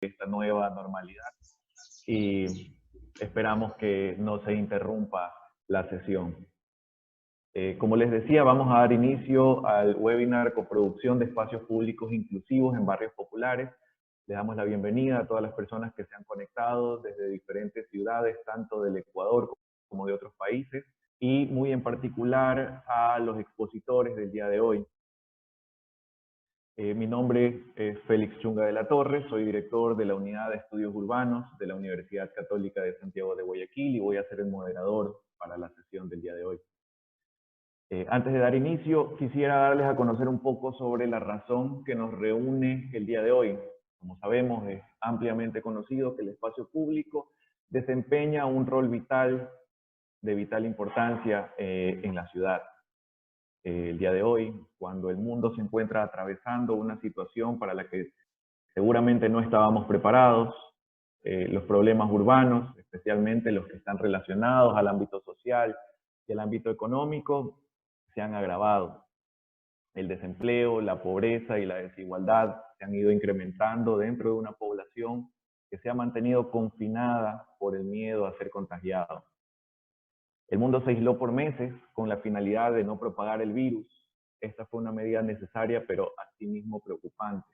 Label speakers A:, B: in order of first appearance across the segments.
A: esta nueva normalidad y esperamos que no se interrumpa la sesión. Como les decía, vamos a dar inicio al webinar Coproducción de Espacios Públicos Inclusivos en Barrios Populares. Les damos la bienvenida a todas las personas que se han conectado desde diferentes ciudades, tanto del Ecuador como de otros países, y muy en particular a los expositores del día de hoy. Mi nombre es Félix Chunga de la Torre, soy director de la Unidad de Estudios Urbanos de la Universidad Católica de Santiago de Guayaquil y voy a ser el moderador para la sesión del día de hoy. Antes de dar inicio, quisiera darles a conocer un poco sobre la razón que nos reúne el día de hoy. Como sabemos, es ampliamente conocido que el espacio público desempeña un rol vital, de vital importancia en la ciudad. El día de hoy, cuando el mundo se encuentra atravesando una situación para la que seguramente no estábamos preparados, los problemas urbanos, especialmente los que están relacionados al ámbito social y al ámbito económico, se han agravado. El desempleo, la pobreza y la desigualdad se han ido incrementando dentro de una población que se ha mantenido confinada por el miedo a ser contagiado. El mundo se aisló por meses con la finalidad de no propagar el virus. Esta fue una medida necesaria, pero asimismo preocupante.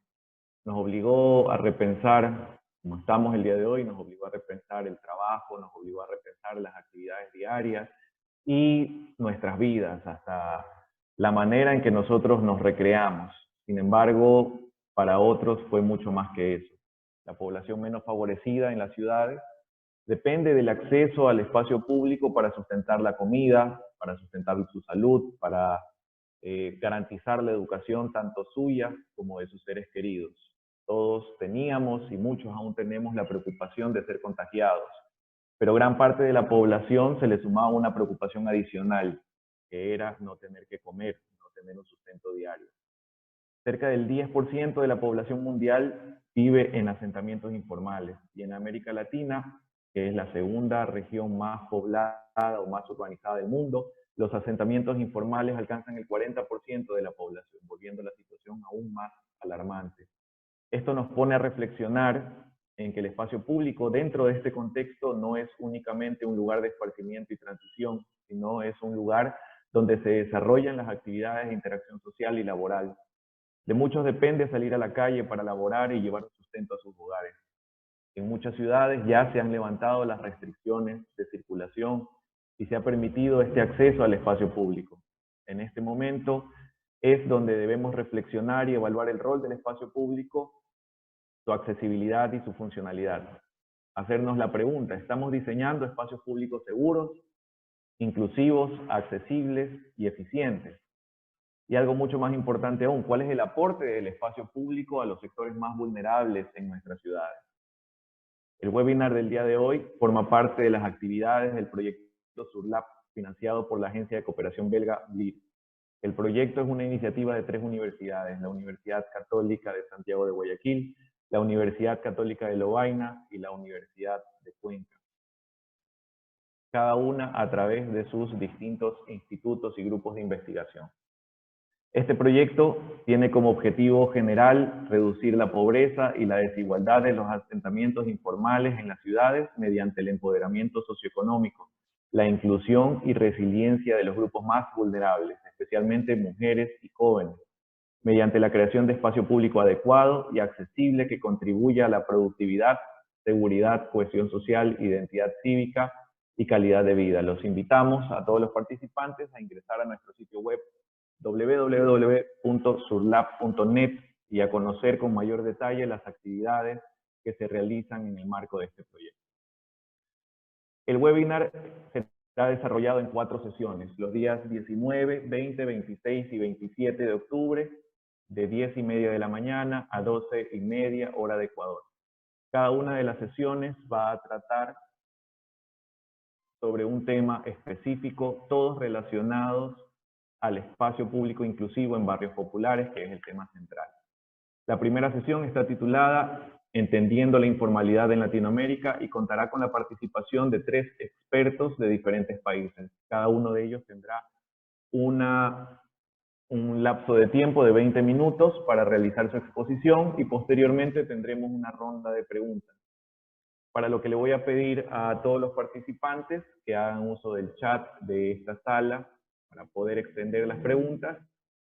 A: Nos obligó a repensar, como estamos el día de hoy, nos obligó a repensar el trabajo, nos obligó a repensar las actividades diarias y nuestras vidas, hasta la manera en que nosotros nos recreamos. Sin embargo, para otros fue mucho más que eso. La población menos favorecida en las ciudades depende del acceso al espacio público para sustentar la comida, para sustentar su salud, para garantizar la educación tanto suya como de sus seres queridos. Todos teníamos y muchos aún tenemos la preocupación de ser contagiados, pero gran parte de la población se le sumaba una preocupación adicional, que era no tener que comer, no tener un sustento diario. Cerca del 10% de la población mundial vive en asentamientos informales y en América Latina, que es la segunda región más poblada o más urbanizada del mundo, los asentamientos informales alcanzan el 40% de la población, volviendo la situación aún más alarmante. Esto nos pone a reflexionar en que el espacio público dentro de este contexto no es únicamente un lugar de esparcimiento y transición, sino es un lugar donde se desarrollan las actividades de interacción social y laboral. De muchos depende salir a la calle para laborar y llevar sustento a sus hogares. En muchas ciudades ya se han levantado las restricciones de circulación y se ha permitido este acceso al espacio público. En este momento es donde debemos reflexionar y evaluar el rol del espacio público, su accesibilidad y su funcionalidad. Hacernos la pregunta, ¿estamos diseñando espacios públicos seguros, inclusivos, accesibles y eficientes? Y algo mucho más importante aún, ¿cuál es el aporte del espacio público a los sectores más vulnerables en nuestras ciudades? El webinar del día de hoy forma parte de las actividades del proyecto Surlab, financiado por la agencia de cooperación belga BLIR. El proyecto es una iniciativa de 3 universidades, la Universidad Católica de Santiago de Guayaquil, la Universidad Católica de Lovaina y la Universidad de Cuenca. Cada una a través de sus distintos institutos y grupos de investigación. Este proyecto tiene como objetivo general reducir la pobreza y la desigualdad de los asentamientos informales en las ciudades mediante el empoderamiento socioeconómico, la inclusión y resiliencia de los grupos más vulnerables, especialmente mujeres y jóvenes, mediante la creación de espacio público adecuado y accesible que contribuya a la productividad, seguridad, cohesión social, identidad cívica y calidad de vida. Los invitamos a todos los participantes a ingresar a nuestro sitio web www.surlab.net y a conocer con mayor detalle las actividades que se realizan en el marco de este proyecto. El webinar será desarrollado en 4 sesiones, los días 19, 20, 26 y 27 de octubre, de 10:30 de la mañana a 12:30 hora de Ecuador. Cada una de las sesiones va a tratar sobre un tema específico, todos relacionados al espacio público inclusivo en barrios populares, que es el tema central. La primera sesión está titulada Entendiendo la informalidad en Latinoamérica y contará con la participación de 3 expertos de diferentes países. Cada uno de ellos tendrá una un lapso de tiempo de 20 minutos para realizar su exposición y posteriormente tendremos una ronda de preguntas. Para lo que le voy a pedir a todos los participantes que hagan uso del chat de esta sala para poder extender las preguntas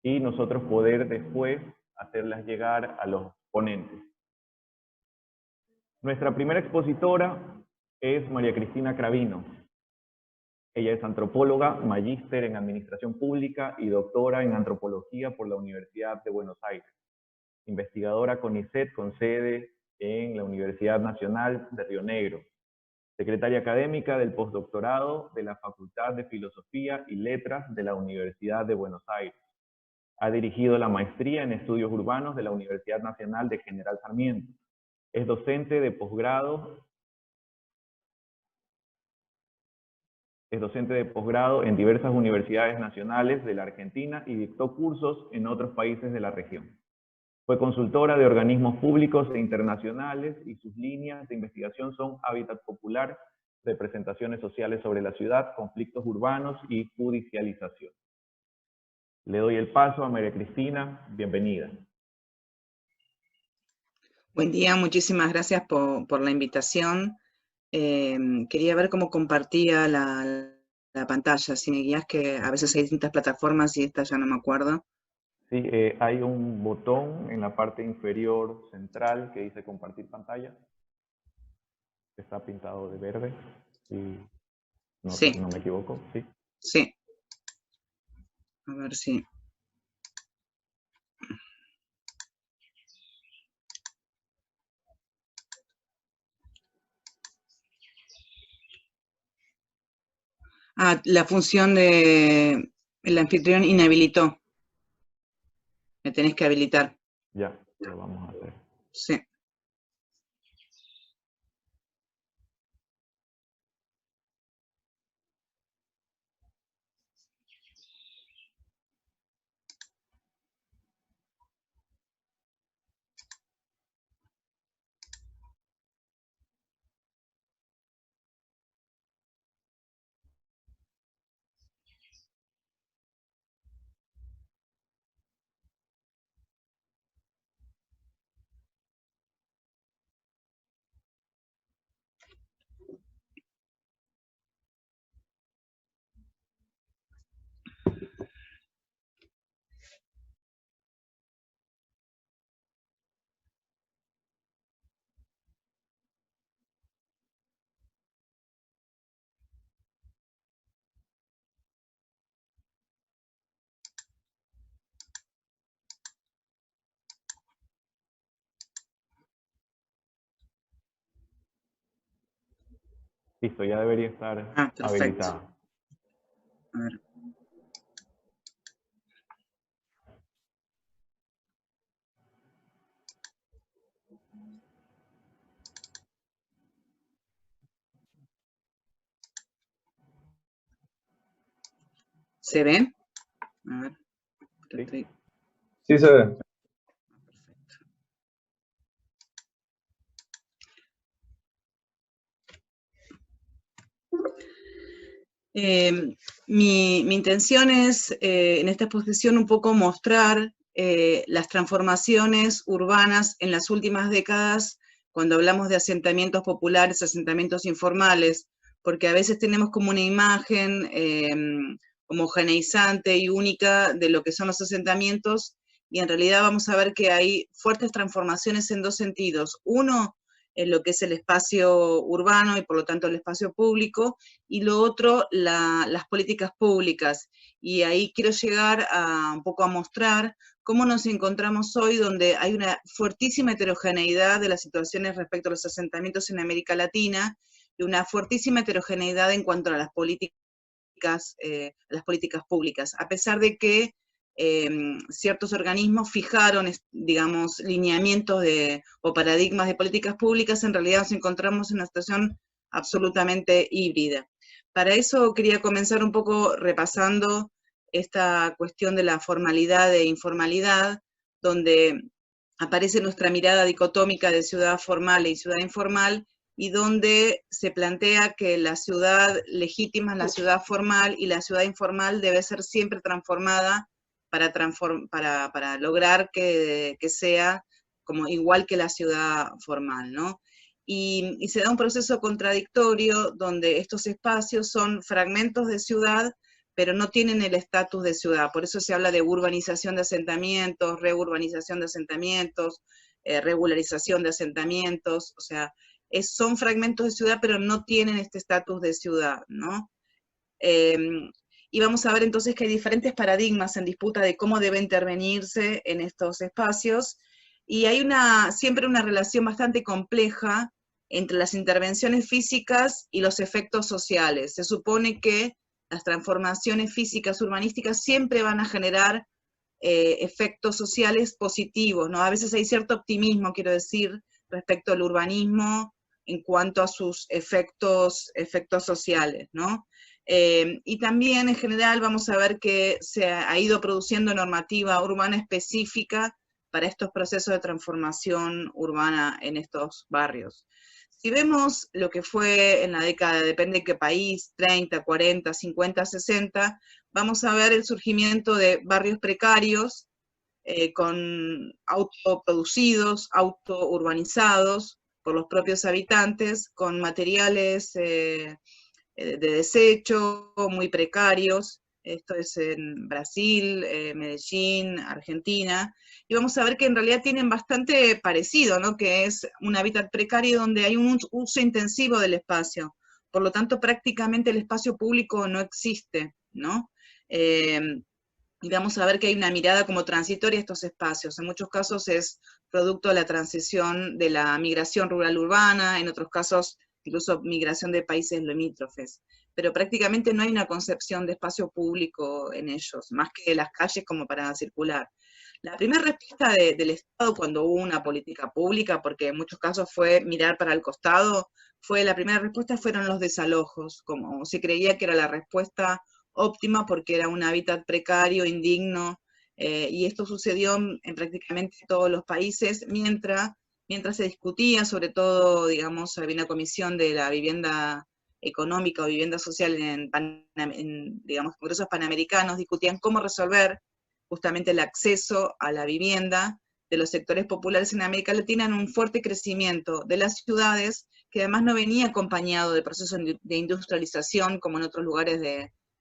A: y nosotros poder después hacerlas llegar a los ponentes. Nuestra primera expositora es María Cristina Cravino. Ella es antropóloga, magíster en Administración Pública y doctora en Antropología por la Universidad de Buenos Aires. Investigadora CONICET con sede en la Universidad Nacional de Río Negro. Secretaria académica del postdoctorado de la Facultad de Filosofía y Letras de la Universidad de Buenos Aires. Ha dirigido la maestría en Estudios Urbanos de la Universidad Nacional de General Sarmiento. Es docente de posgrado en diversas universidades nacionales de la Argentina y dictó cursos en otros países de la región. Fue consultora de organismos públicos e internacionales y sus líneas de investigación son hábitat popular, representaciones sociales sobre la ciudad, conflictos urbanos y judicialización. Le doy el paso a María Cristina. Bienvenida.
B: Buen día, muchísimas gracias por la invitación. Quería ver cómo compartía la pantalla, si me guías, que a veces hay distintas plataformas y esta ya no me acuerdo.
A: Sí, hay un botón en la parte inferior central que dice compartir pantalla. Está pintado de verde. Y
B: Sí.
A: no me equivoco, ¿sí?
B: Sí. A ver si... Ah, la función de el anfitrión inhabilitó. Me tenés que habilitar.
A: Ya, lo vamos a hacer.
B: Sí.
A: Listo, ya debería estar habilitado.
B: A ver. ¿Se ve? A ver.
A: ¿Sí?
C: Sí se ve.
B: Mi intención es, en esta exposición, un poco mostrar las transformaciones urbanas en las últimas décadas cuando hablamos de asentamientos populares, asentamientos informales, porque a veces tenemos como una imagen homogeneizante y única de lo que son los asentamientos, y en realidad vamos a ver que hay fuertes transformaciones en dos sentidos. Uno, en lo que es el espacio urbano y por lo tanto el espacio público, y lo otro, las políticas públicas. Y ahí quiero llegar un poco a mostrar cómo nos encontramos hoy, donde hay una fuertísima heterogeneidad de las situaciones respecto a los asentamientos en América Latina, y una fuertísima heterogeneidad en cuanto a las políticas públicas, a pesar de que ciertos organismos fijaron, digamos, lineamientos o paradigmas de políticas públicas, en realidad nos encontramos en una situación absolutamente híbrida. Para eso quería comenzar un poco repasando esta cuestión de la formalidad e informalidad, donde aparece nuestra mirada dicotómica de ciudad formal y ciudad informal, y donde se plantea que la ciudad legítima es la ciudad formal y la ciudad informal debe ser siempre transformada para lograr que sea como igual que la ciudad formal, ¿no? Y se da un proceso contradictorio donde estos espacios son fragmentos de ciudad, pero no tienen el estatus de ciudad. Por eso se habla de urbanización de asentamientos, reurbanización de asentamientos, regularización de asentamientos, o sea, son fragmentos de ciudad, pero no tienen este estatus de ciudad, ¿no? Y vamos a ver entonces que hay diferentes paradigmas en disputa de cómo debe intervenirse en estos espacios, y hay siempre una relación bastante compleja entre las intervenciones físicas y los efectos sociales. Se supone que las transformaciones físicas urbanísticas siempre van a generar efectos sociales positivos, ¿no? A veces hay cierto optimismo, quiero decir, respecto al urbanismo en cuanto a sus efectos sociales, ¿no? Y también en general vamos a ver que se ha ido produciendo normativa urbana específica para estos procesos de transformación urbana en estos barrios. Si vemos lo que fue en la década, depende de qué país, 30, 40, 50, 60, vamos a ver el surgimiento de barrios precarios, con autoproducidos, autourbanizados por los propios habitantes, con materiales de desecho muy precarios. Esto es en Brasil, Medellín, Argentina, y vamos a ver que en realidad tienen bastante parecido, ¿no? Que es un hábitat precario donde hay un uso intensivo del espacio, por lo tanto prácticamente el espacio público no existe, ¿no? Y vamos a ver que hay una mirada como transitoria a estos espacios. En muchos casos es producto de la transición de la migración rural-urbana, en otros casos incluso migración de países limítrofes. Pero prácticamente no hay una concepción de espacio público en ellos, más que las calles como para circular. La primera respuesta del Estado cuando hubo una política pública, porque en muchos casos fue mirar para el costado, la primera respuesta fueron los desalojos, como se creía que era la respuesta óptima porque era un hábitat precario, indigno, y esto sucedió en prácticamente todos los países, mientras se discutía, sobre todo, digamos, había una comisión de la vivienda económica o vivienda social en digamos, congresos panamericanos, discutían cómo resolver justamente el acceso a la vivienda de los sectores populares en América Latina en un fuerte crecimiento de las ciudades, que además no venía acompañado de procesos de industrialización como en otros lugares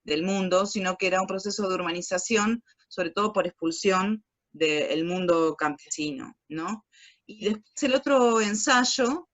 B: del mundo, sino que era un proceso de urbanización, sobre todo por expulsión del mundo campesino, ¿no? Y después el otro ensayo,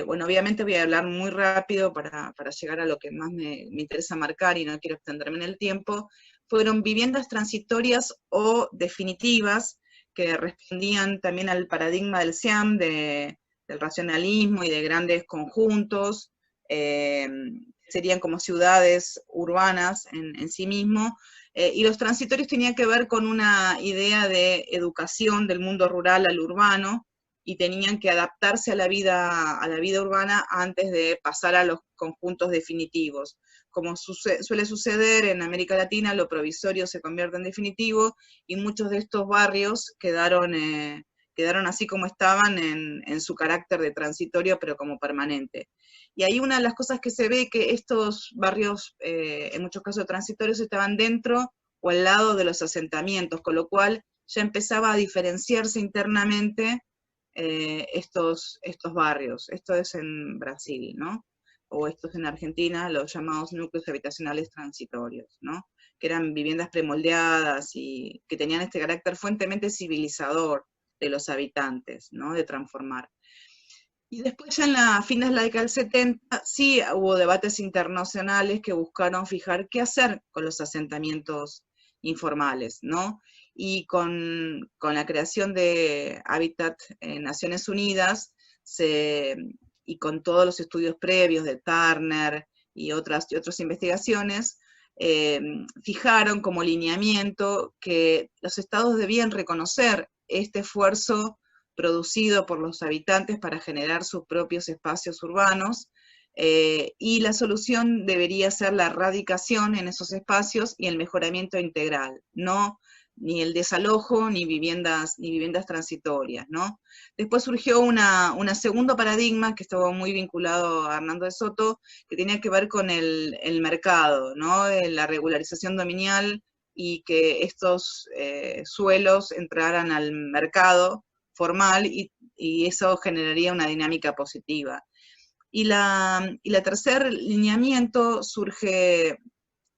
B: bueno, obviamente voy a hablar muy rápido para llegar a lo que más me interesa marcar y no quiero extenderme en el tiempo, fueron viviendas transitorias o definitivas que respondían también al paradigma del SIAM, del racionalismo y de grandes conjuntos, serían como ciudades urbanas en sí mismo, y los transitorios tenían que ver con una idea de educación del mundo rural al urbano, y tenían que adaptarse a la vida urbana antes de pasar a los conjuntos definitivos. Como suele suceder en América Latina, lo provisorio se convierte en definitivo, y muchos de estos barrios quedaron así como estaban en su carácter de transitorio, pero como permanente. Y ahí una de las cosas que se ve que estos barrios, en muchos casos transitorios, estaban dentro o al lado de los asentamientos, con lo cual ya empezaba a diferenciarse internamente estos barrios. Esto es en Brasil, ¿no? O estos en Argentina, los llamados núcleos habitacionales transitorios, ¿no? Que eran viviendas premoldeadas y que tenían este carácter fuertemente civilizador de los habitantes, ¿no? De transformar. Y después ya en fines de la década del 70 sí hubo debates internacionales que buscaron fijar qué hacer con los asentamientos informales, ¿no? Y con la creación de Hábitat en Naciones Unidas, y con todos los estudios previos de Turner y otras investigaciones, fijaron como lineamiento que los estados debían reconocer este esfuerzo producido por los habitantes para generar sus propios espacios urbanos, y la solución debería ser la erradicación en esos espacios y el mejoramiento integral, no ni el desalojo ni viviendas transitorias, ¿no? Después surgió un segundo paradigma que estaba muy vinculado a Hernando de Soto, que tenía que ver con el mercado, ¿no? La regularización dominial y que estos suelos entraran al mercado formal y eso generaría una dinámica positiva. Y la tercer lineamiento surge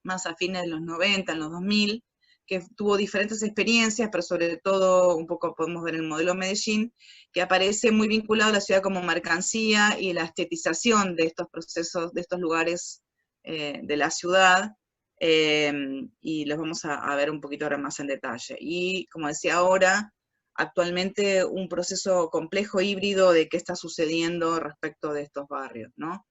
B: más a fines de los 90, en los 2000, que tuvo diferentes experiencias, pero sobre todo, un poco podemos ver el modelo Medellín, que aparece muy vinculado a la ciudad como mercancía y la estetización de estos procesos, de estos lugares de la ciudad, y los vamos a ver un poquito ahora más en detalle. Y como decía ahora, actualmente un proceso complejo híbrido de qué está sucediendo respecto de estos barrios, ¿no?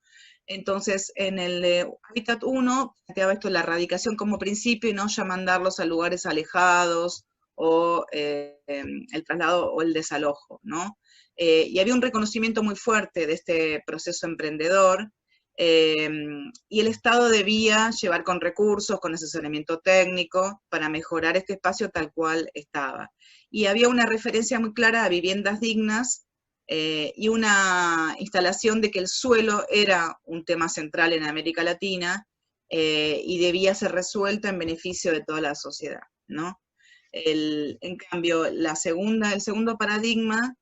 B: Entonces, en el Hábitat 1, planteaba esto, la erradicación como principio y no ya mandarlos a lugares alejados o el traslado o el desalojo, ¿no? Y había un reconocimiento muy fuerte de este proceso emprendedor, y el Estado debía llevar con recursos, con asesoramiento técnico, para mejorar este espacio tal cual estaba. Y había una referencia muy clara a viviendas dignas, y una instalación de que el suelo era un tema central en América Latina, y debía ser resuelto en beneficio de toda la sociedad, ¿no? En cambio, el segundo paradigma,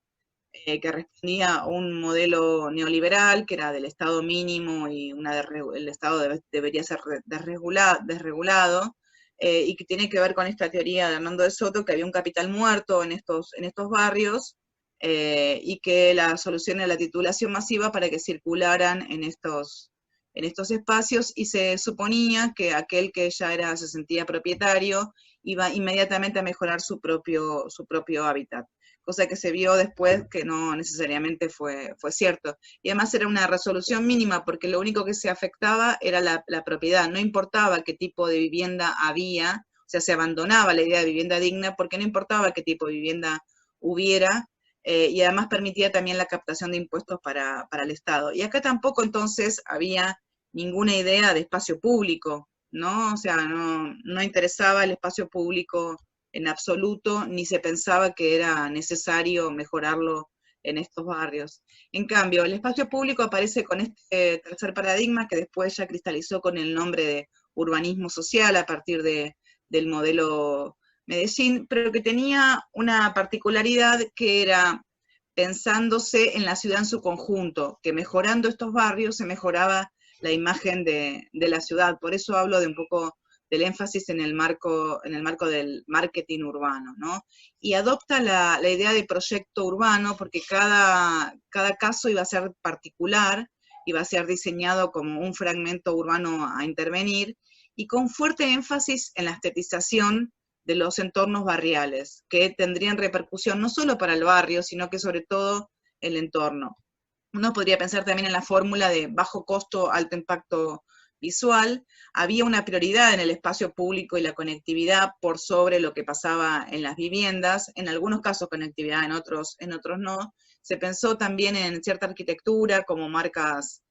B: que respondía a un modelo neoliberal, que era del Estado mínimo y el Estado debería ser desregulado, y que tiene que ver con esta teoría de Hernando de Soto, que había un capital muerto en estos barrios, y que la solución era la titulación masiva para que circularan en estos espacios, y se suponía que aquel que ya se sentía propietario iba inmediatamente a mejorar su propio hábitat, cosa que se vio después que no necesariamente fue cierto. Y además era una resolución mínima, porque lo único que se afectaba era la propiedad, no importaba qué tipo de vivienda había, o sea, se abandonaba la idea de vivienda digna porque no importaba qué tipo de vivienda hubiera, y además permitía también la captación de impuestos para el Estado. Y acá tampoco entonces había ninguna idea de espacio público, ¿no? O sea, no interesaba el espacio público en absoluto, ni se pensaba que era necesario mejorarlo en estos barrios. En cambio, el espacio público aparece con este tercer paradigma, que después ya cristalizó con el nombre de urbanismo social a partir del modelo Medellín, pero que tenía una particularidad, que era pensándose en la ciudad en su conjunto, que mejorando estos barrios se mejoraba la imagen de la ciudad. Por eso hablo de un poco del énfasis en el marco del marketing urbano, ¿no? Y adopta la idea de proyecto urbano, porque cada caso iba a ser particular, iba a ser diseñado como un fragmento urbano a intervenir, y con fuerte énfasis en la estetización de los entornos barriales, que tendrían repercusión no solo para el barrio, sino que sobre todo el entorno. Uno podría pensar también en la fórmula de bajo costo, alto impacto visual. Había una prioridad en el espacio público y la conectividad por sobre lo que pasaba en las viviendas, en algunos casos conectividad, en otros no. Se pensó también en cierta arquitectura como marcas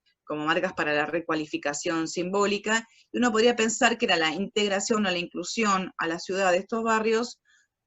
B: para la recualificación simbólica, y uno podría pensar que era la integración o la inclusión a la ciudad de estos barrios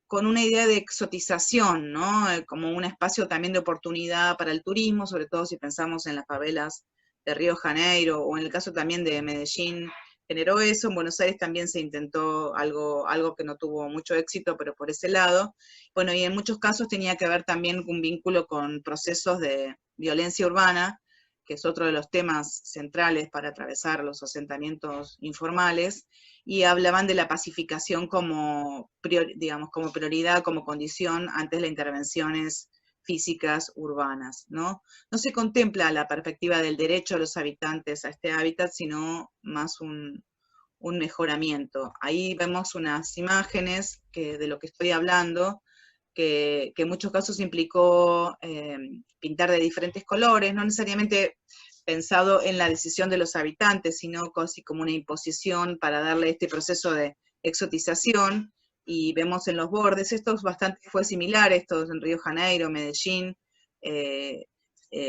B: con una idea de exotización, ¿no? Como un espacio también de oportunidad para el turismo, sobre todo si pensamos en las favelas de Río de Janeiro, o en el caso también de Medellín, generó eso. En Buenos Aires también se intentó algo que no tuvo mucho éxito, pero por ese lado. Bueno, y en muchos casos tenía que ver también un vínculo con procesos de violencia urbana, que es otro de los temas centrales para atravesar los asentamientos informales, y hablaban de la pacificación como prioridad, como condición antes de las intervenciones físicas urbanas, ¿no? No se contempla la perspectiva del derecho de los habitantes a este hábitat, sino más un mejoramiento. Ahí vemos unas imágenes de lo que estoy hablando, que en muchos casos implicó pintar de diferentes colores, no necesariamente pensado en la decisión de los habitantes, sino casi como una imposición para darle este proceso de exotización. Y vemos en los bordes, fue similar, estos en Río de Janeiro, Medellín,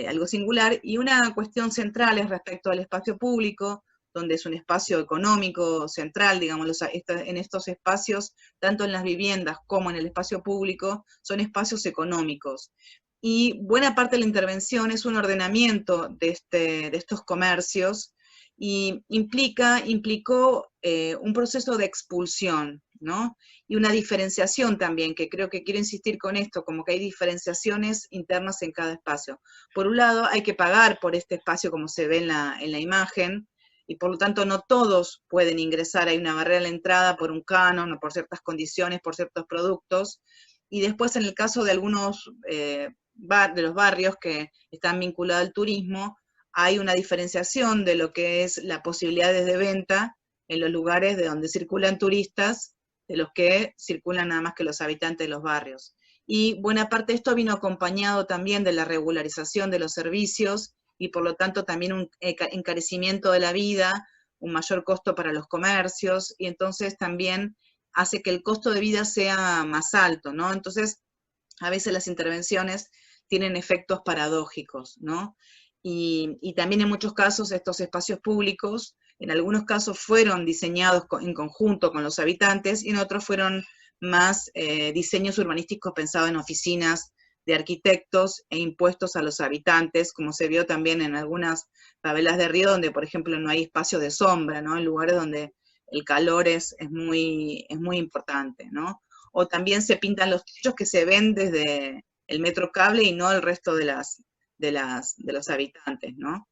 B: algo singular. Y una cuestión central es respecto al espacio público, donde es un espacio económico central, digamos, en estos espacios, tanto en las viviendas como en el espacio público, son espacios económicos. Y buena parte de la intervención es un ordenamiento de estos comercios, y implicó un proceso de expulsión, ¿no? Y una diferenciación también, que creo que quiero insistir con esto, como que hay diferenciaciones internas en cada espacio. Por un lado, hay que pagar por este espacio como se ve en la imagen, y por lo tanto no todos pueden ingresar, hay una barrera a la entrada por un canon o por ciertas condiciones, por ciertos productos, y después en el caso de algunos de los barrios que están vinculados al turismo, hay una diferenciación de lo que es las posibilidades de venta en los lugares de donde circulan turistas, de los que circulan nada más que los habitantes de los barrios. Y buena parte de esto vino acompañado también de la regularización de los servicios y por lo tanto también un encarecimiento de la vida, un mayor costo para los comercios, y entonces también hace que el costo de vida sea más alto, ¿no? Entonces, a veces las intervenciones tienen efectos paradójicos, ¿no? Y también en muchos casos estos espacios públicos, en algunos casos fueron diseñados en conjunto con los habitantes y en otros fueron más diseños urbanísticos pensados en oficinas de arquitectos e impuestos a los habitantes, como se vio también en algunas favelas de Río, donde por ejemplo no hay espacio de sombra, ¿no? En lugares donde el calor es muy importante, ¿no? O también se pintan los techos que se ven desde el metro cable y no el resto de los habitantes, ¿no?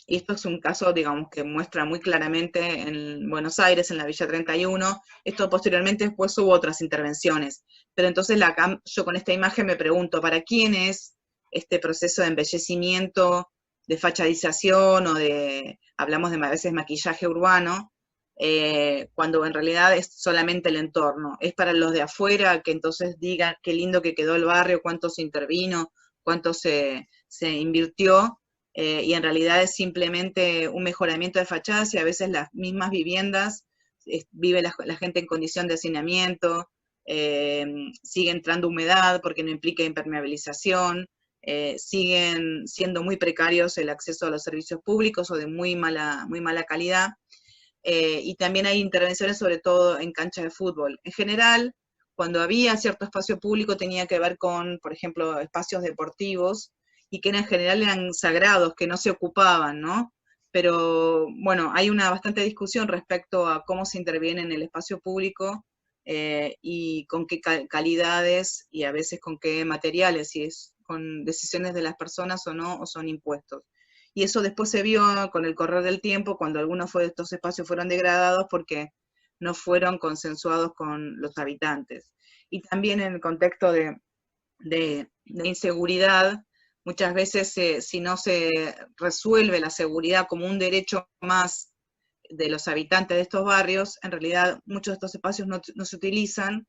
B: Y esto es un caso, digamos, que muestra muy claramente en Buenos Aires, en la Villa 31, esto posteriormente después hubo otras intervenciones, pero entonces yo con esta imagen me pregunto, ¿para quién es este proceso de embellecimiento, de fachadización o hablamos de a veces maquillaje urbano, cuando en realidad es solamente el entorno? Es para los de afuera que entonces digan qué lindo que quedó el barrio, cuánto se intervino, cuánto se invirtió, y en realidad es simplemente un mejoramiento de fachadas y a veces las mismas viviendas, vive la gente en condición de hacinamiento, sigue entrando humedad porque no implica impermeabilización, siguen siendo muy precarios el acceso a los servicios públicos o de muy mala calidad, y también hay intervenciones sobre todo en canchas de fútbol. En general, cuando había cierto espacio público tenía que ver con, por ejemplo, espacios deportivos, y que en general eran sagrados, que no se ocupaban, ¿no? Pero bueno, hay una bastante discusión respecto a cómo se interviene en el espacio público y con qué calidades y a veces con qué materiales, si es con decisiones de las personas o no, o son impuestos. Y eso después se vio con el correr del tiempo, cuando algunos de estos espacios fueron degradados porque no fueron consensuados con los habitantes. Y también en el contexto de inseguridad, muchas veces si no se resuelve la seguridad como un derecho más de los habitantes de estos barrios, en realidad muchos de estos espacios no se utilizan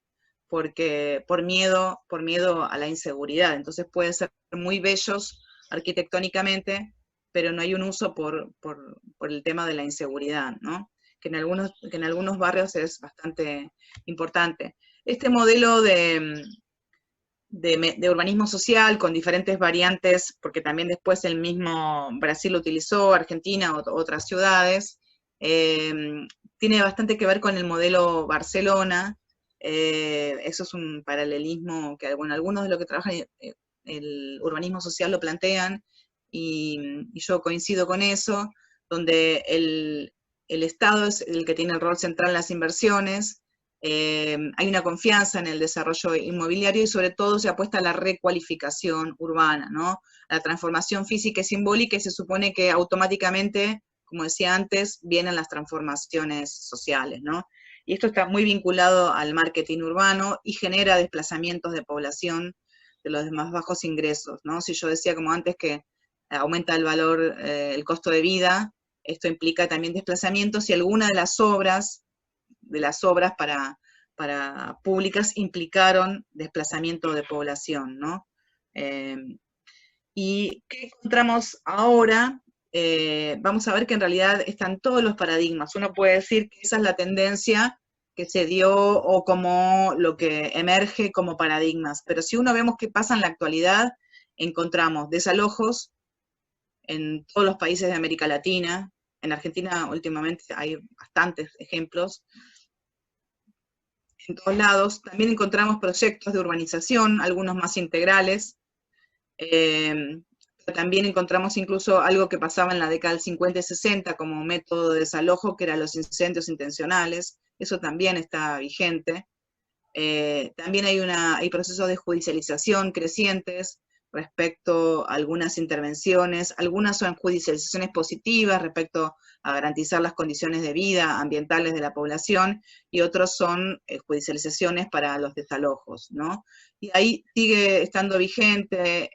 B: por miedo a la inseguridad. Entonces pueden ser muy bellos arquitectónicamente, pero no hay un uso por el tema de la inseguridad, ¿no? Que en algunos barrios es bastante importante. Este modelo de urbanismo social con diferentes variantes, porque también después el mismo Brasil lo utilizó, Argentina, otras ciudades, tiene bastante que ver con el modelo Barcelona. Eso es un paralelismo que, bueno, algunos de los que trabajan el urbanismo social lo plantean, y yo coincido con eso, donde el Estado es el que tiene el rol central en las inversiones. Hay una confianza en el desarrollo inmobiliario y sobre todo se apuesta a la recualificación urbana, ¿no? A la transformación física y simbólica, y se supone que automáticamente, como decía antes, vienen las transformaciones sociales, ¿no? Y esto está muy vinculado al marketing urbano y genera desplazamientos de población de los más bajos ingresos, ¿no? Si yo decía como antes que aumenta el valor, el costo de vida, esto implica también desplazamientos, y algunas de las obras para públicas implicaron desplazamiento de población, ¿no? ¿Y qué encontramos ahora? Vamos a ver que en realidad están todos los paradigmas. Uno puede decir que esa es la tendencia que se dio o como lo que emerge como paradigmas, pero si uno vemos qué pasa en la actualidad, encontramos desalojos en todos los países de América Latina. En Argentina últimamente hay bastantes ejemplos, en todos lados. También encontramos proyectos de urbanización, algunos más integrales, También encontramos incluso algo que pasaba en la década del 50 y 60 como método de desalojo, que eran los incendios intencionales. Eso también está vigente. También hay procesos de judicialización crecientes respecto a algunas intervenciones. Algunas son judicializaciones positivas respecto a garantizar las condiciones de vida ambientales de la población, y otros son judicializaciones para los desalojos, ¿no? Y ahí sigue estando vigente,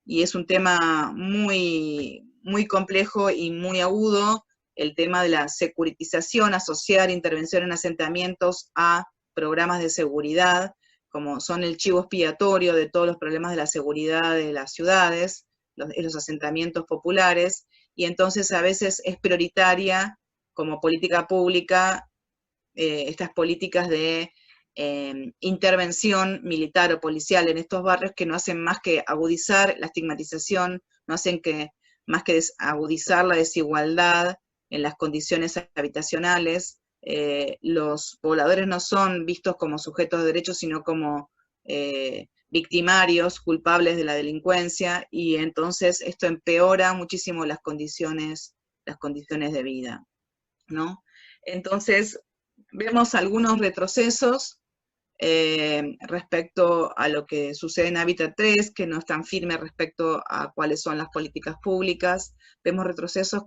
B: y es un tema muy, muy complejo y muy agudo, el tema de la securitización, asociar intervención en asentamientos a programas de seguridad, como son el chivo expiatorio de todos los problemas de la seguridad de las ciudades, los asentamientos populares, y entonces a veces es prioritaria como política pública estas políticas de intervención militar o policial en estos barrios, que no hacen más que agudizar la estigmatización, no hacen más que agudizar la desigualdad en las condiciones habitacionales. Los pobladores no son vistos como sujetos de derechos, sino como victimarios, culpables de la delincuencia, y entonces esto empeora muchísimo las condiciones de vida, ¿no? Entonces, vemos algunos retrocesos respecto a lo que sucede en Hábitat 3, que no están firmes respecto a cuáles son las políticas públicas. Vemos retrocesos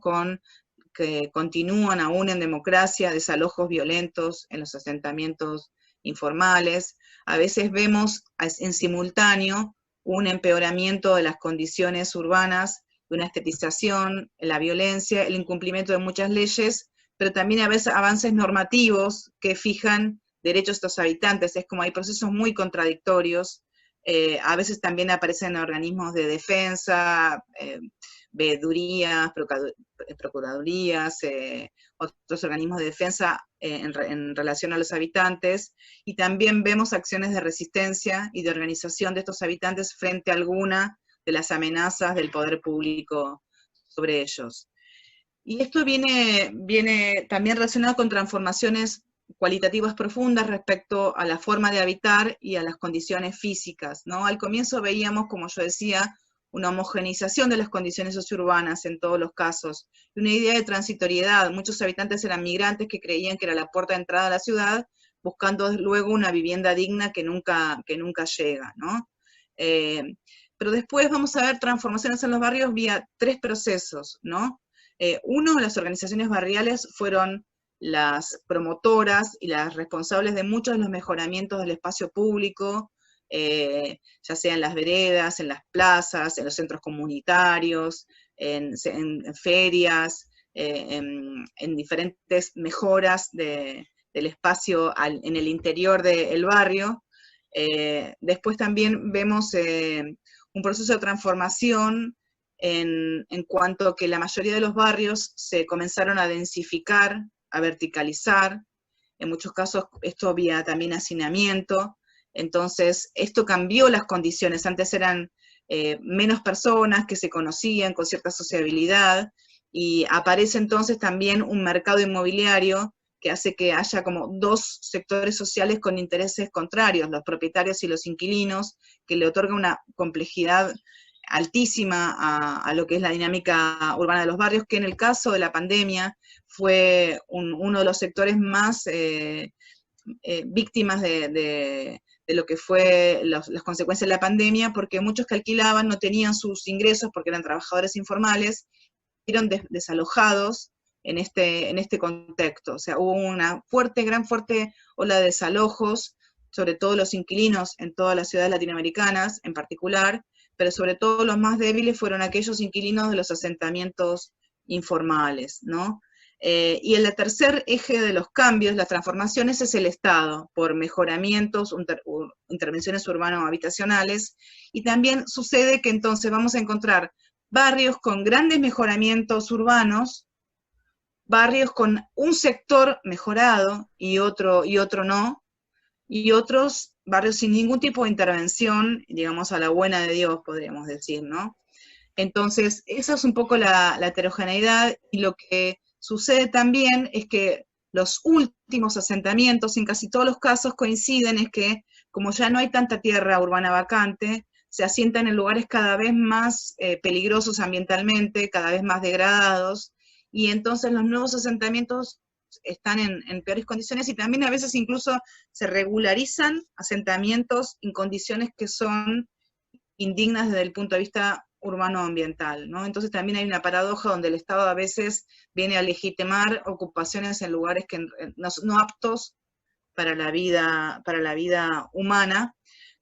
B: que continúan aún en democracia, desalojos violentos en los asentamientos informales. A veces vemos en simultáneo un empeoramiento de las condiciones urbanas, una estetización, la violencia, el incumplimiento de muchas leyes, pero también a veces avances normativos que fijan derechos de los habitantes. Es como hay procesos muy contradictorios. A veces también aparecen organismos de defensa, veedurías, procuradurías, otros organismos de defensa en relación a los habitantes, y también vemos acciones de resistencia y de organización de estos habitantes frente a alguna de las amenazas del poder público sobre ellos. Y esto viene también relacionado con transformaciones cualitativas profundas respecto a la forma de habitar y a las condiciones físicas, ¿no? Al comienzo veíamos, como yo decía, una homogeneización de las condiciones sociourbanas en todos los casos, y una idea de transitoriedad. Muchos habitantes eran migrantes que creían que era la puerta de entrada a la ciudad, buscando luego una vivienda digna que nunca llega, ¿no? Pero después vamos a ver transformaciones en los barrios vía 3 procesos, ¿no? Uno, las organizaciones barriales fueron las promotoras y las responsables de muchos de los mejoramientos del espacio público, ya sea en las veredas, en las plazas, en los centros comunitarios, en ferias, en diferentes mejoras del espacio en el interior del barrio. Después también vemos un proceso de transformación en cuanto a que la mayoría de los barrios se comenzaron a densificar, a verticalizar, en muchos casos esto vía también hacinamiento. Entonces esto cambió las condiciones. Antes eran menos personas que se conocían con cierta sociabilidad, y aparece entonces también un mercado inmobiliario que hace que haya como 2 sectores sociales con intereses contrarios, los propietarios y los inquilinos, que le otorga una complejidad altísima a lo que es la dinámica urbana de los barrios, que en el caso de la pandemia fue uno de los sectores más víctimas de lo que fue las consecuencias de la pandemia, porque muchos que alquilaban no tenían sus ingresos porque eran trabajadores informales, fueron desalojados en este contexto. O sea, hubo una gran fuerte ola de desalojos, sobre todo los inquilinos en todas las ciudades latinoamericanas en particular, pero sobre todo los más débiles fueron aquellos inquilinos de los asentamientos informales, ¿no? Y el tercer eje de los cambios, las transformaciones, es el Estado, por mejoramientos, intervenciones urbano-habitacionales, y también sucede que entonces vamos a encontrar barrios con grandes mejoramientos urbanos, barrios con un sector mejorado y otro no, y otros barrios sin ningún tipo de intervención, digamos a la buena de Dios, podríamos decir, ¿no? Entonces, esa es un poco la heterogeneidad, y lo que sucede también es que los últimos asentamientos, en casi todos los casos coinciden, es que como ya no hay tanta tierra urbana vacante, se asientan en lugares cada vez más peligrosos ambientalmente, cada vez más degradados, y entonces los nuevos asentamientos están en peores condiciones, y también a veces incluso se regularizan asentamientos en condiciones que son indignas desde el punto de vista urbano-ambiental, ¿no? Entonces también hay una paradoja donde el Estado a veces viene a legitimar ocupaciones en lugares que no aptos para la vida humana.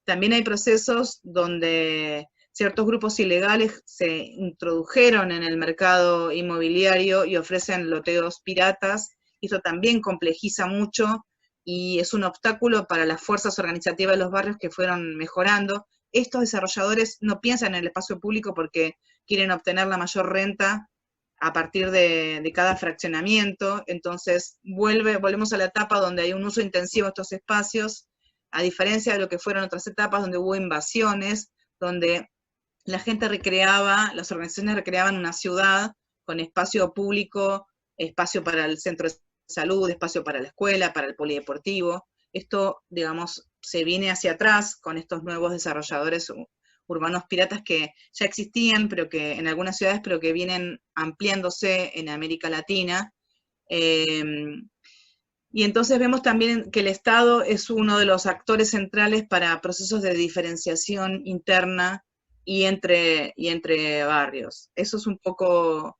B: También hay procesos donde ciertos grupos ilegales se introdujeron en el mercado inmobiliario y ofrecen loteos piratas, y eso también complejiza mucho y es un obstáculo para las fuerzas organizativas de los barrios que fueron mejorando. Estos desarrolladores no piensan en el espacio público porque quieren obtener la mayor renta a partir de cada fraccionamiento, entonces volvemos a la etapa donde hay un uso intensivo de estos espacios, a diferencia de lo que fueron otras etapas donde hubo invasiones, donde la gente recreaba, las organizaciones recreaban una ciudad con espacio público, espacio para el centro de salud, espacio para la escuela, para el polideportivo. Esto, digamos, se viene hacia atrás con estos nuevos desarrolladores urbanos piratas que ya existían, pero que en algunas ciudades, pero que vienen ampliándose en América Latina. Y entonces vemos también que el Estado es uno de los actores centrales para procesos de diferenciación interna y entre barrios. Eso es un poco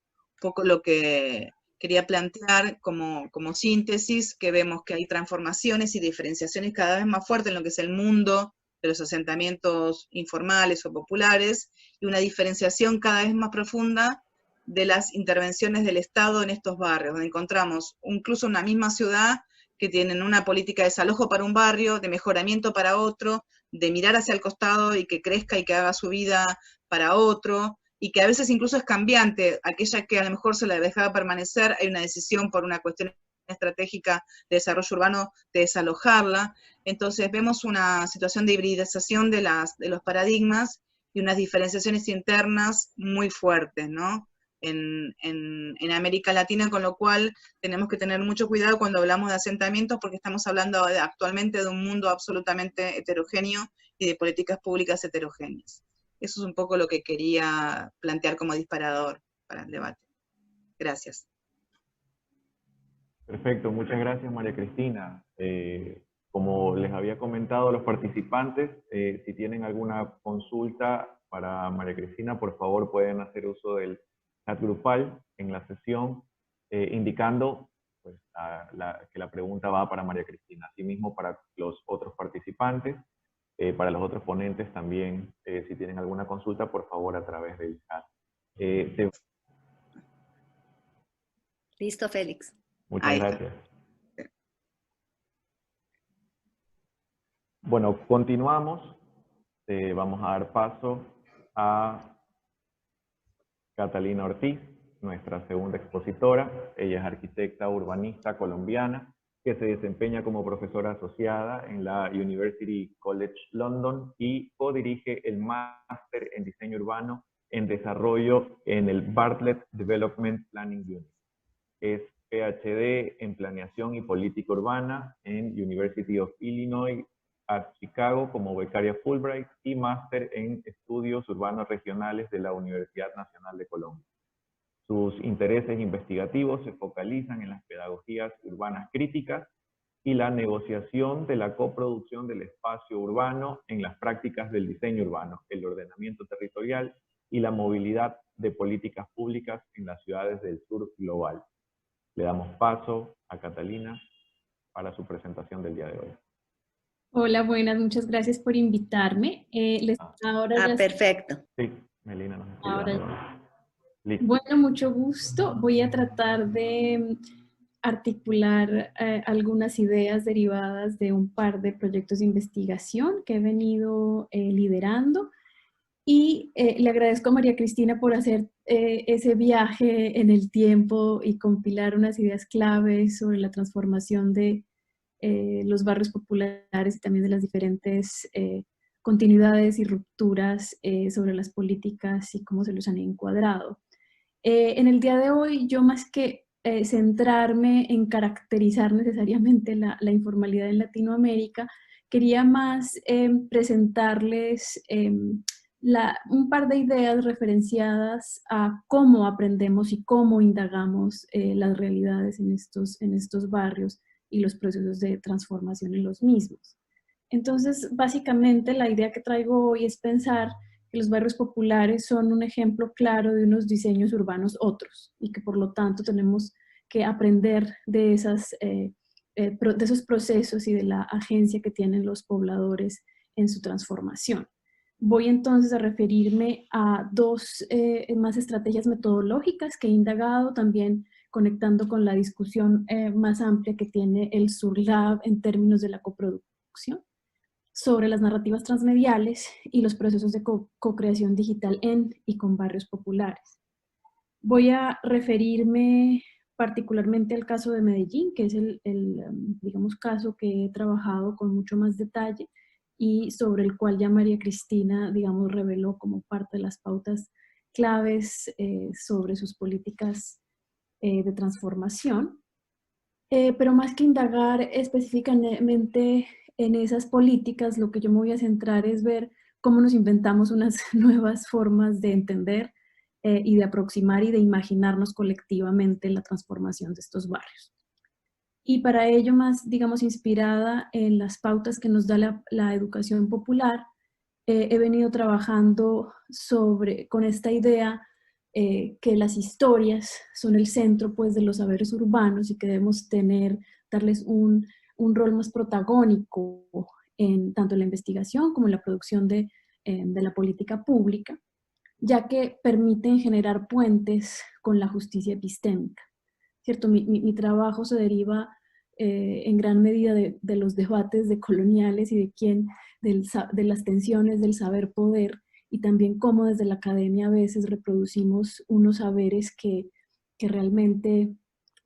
B: lo que quería plantear como síntesis, que vemos que hay transformaciones y diferenciaciones cada vez más fuertes en lo que es el mundo de los asentamientos informales o populares, y una diferenciación cada vez más profunda de las intervenciones del Estado en estos barrios, donde encontramos incluso una misma ciudad que tienen una política de desalojo para un barrio, de mejoramiento para otro, de mirar hacia el costado y que crezca y que haga su vida para otro, y que a veces incluso es cambiante, aquella que a lo mejor se la dejaba permanecer, hay una decisión por una cuestión estratégica de desarrollo urbano de desalojarla. Entonces vemos una situación de hibridización de los paradigmas y unas diferenciaciones internas muy fuertes, ¿no? En América Latina, con lo cual tenemos que tener mucho cuidado cuando hablamos de asentamientos, porque estamos hablando actualmente de un mundo absolutamente heterogéneo y de políticas públicas heterogéneas. Eso es un poco lo que quería plantear como disparador para el debate. Gracias.
A: Perfecto, muchas gracias María Cristina. Como les había comentado a los participantes, si tienen alguna consulta para María Cristina, por favor pueden hacer uso del chat grupal en la sesión, indicando pues, que la pregunta va para María Cristina. Asimismo, para los otros participantes, para los otros ponentes también, si tienen alguna consulta, por favor, a través del chat.
C: Listo, Félix.
A: Muchas gracias. Bueno, continuamos. Vamos a dar paso a Catalina Ortiz, nuestra segunda expositora. Ella es arquitecta urbanista colombiana que se desempeña como profesora asociada en la University College London y codirige el máster en diseño urbano en desarrollo en el Bartlett Development Planning Unit. Es PhD en planeación y política urbana en University of Illinois at Chicago como becaria Fulbright y máster en estudios urbanos regionales de la Universidad Nacional de Colombia. Sus intereses investigativos se focalizan en las pedagogías urbanas críticas y la negociación de la coproducción del espacio urbano en las prácticas del diseño urbano, el ordenamiento territorial y la movilidad de políticas públicas en las ciudades del sur global. Le damos paso a Catalina para su presentación del día de hoy.
D: Hola, buenas, muchas gracias por invitarme.
C: Perfecto.
A: Sí, Melina nos está ayudando.
D: Listo. Bueno, mucho gusto. Voy a tratar de articular algunas ideas derivadas de un par de proyectos de investigación que he venido liderando. Y le agradezco a María Cristina por hacer ese viaje en el tiempo y compilar unas ideas claves sobre la transformación de los barrios populares y también de las diferentes continuidades y rupturas sobre las políticas y cómo se los han encuadrado. En el día de hoy, yo más que centrarme en caracterizar necesariamente la informalidad en Latinoamérica, quería más presentarles un par de ideas referenciadas a cómo aprendemos y cómo indagamos las realidades en estos barrios y los procesos de transformación en los mismos. Entonces, básicamente, la idea que traigo hoy es pensar que los barrios populares son un ejemplo claro de unos diseños urbanos otros y que por lo tanto tenemos que aprender de esos procesos y de la agencia que tienen los pobladores en su transformación. Voy entonces a referirme a dos más estrategias metodológicas que he indagado, también conectando con la discusión más amplia que tiene el SURLAB en términos de la coproducción, sobre las narrativas transmediales y los procesos de co-creación digital en y con barrios populares. Voy a referirme particularmente al caso de Medellín, que es digamos, caso que he trabajado con mucho más detalle y sobre el cual ya María Cristina, digamos, reveló como parte de las pautas claves sobre sus políticas de transformación. Pero más que indagar específicamente en esas políticas, lo que yo me voy a centrar es ver cómo nos inventamos unas nuevas formas de entender y de aproximar y de imaginarnos colectivamente la transformación de estos barrios. Y para ello más, digamos, inspirada en las pautas que nos da la educación popular, he venido trabajando con esta idea que las historias son el centro pues, de los saberes urbanos y que debemos darles un rol más protagónico tanto en la investigación como en la producción de la política pública, ya que permiten generar puentes con la justicia epistémica. ¿Cierto? Mi trabajo se deriva en gran medida de los debates decoloniales y de las tensiones del saber-poder, y también cómo desde la academia a veces reproducimos unos saberes que realmente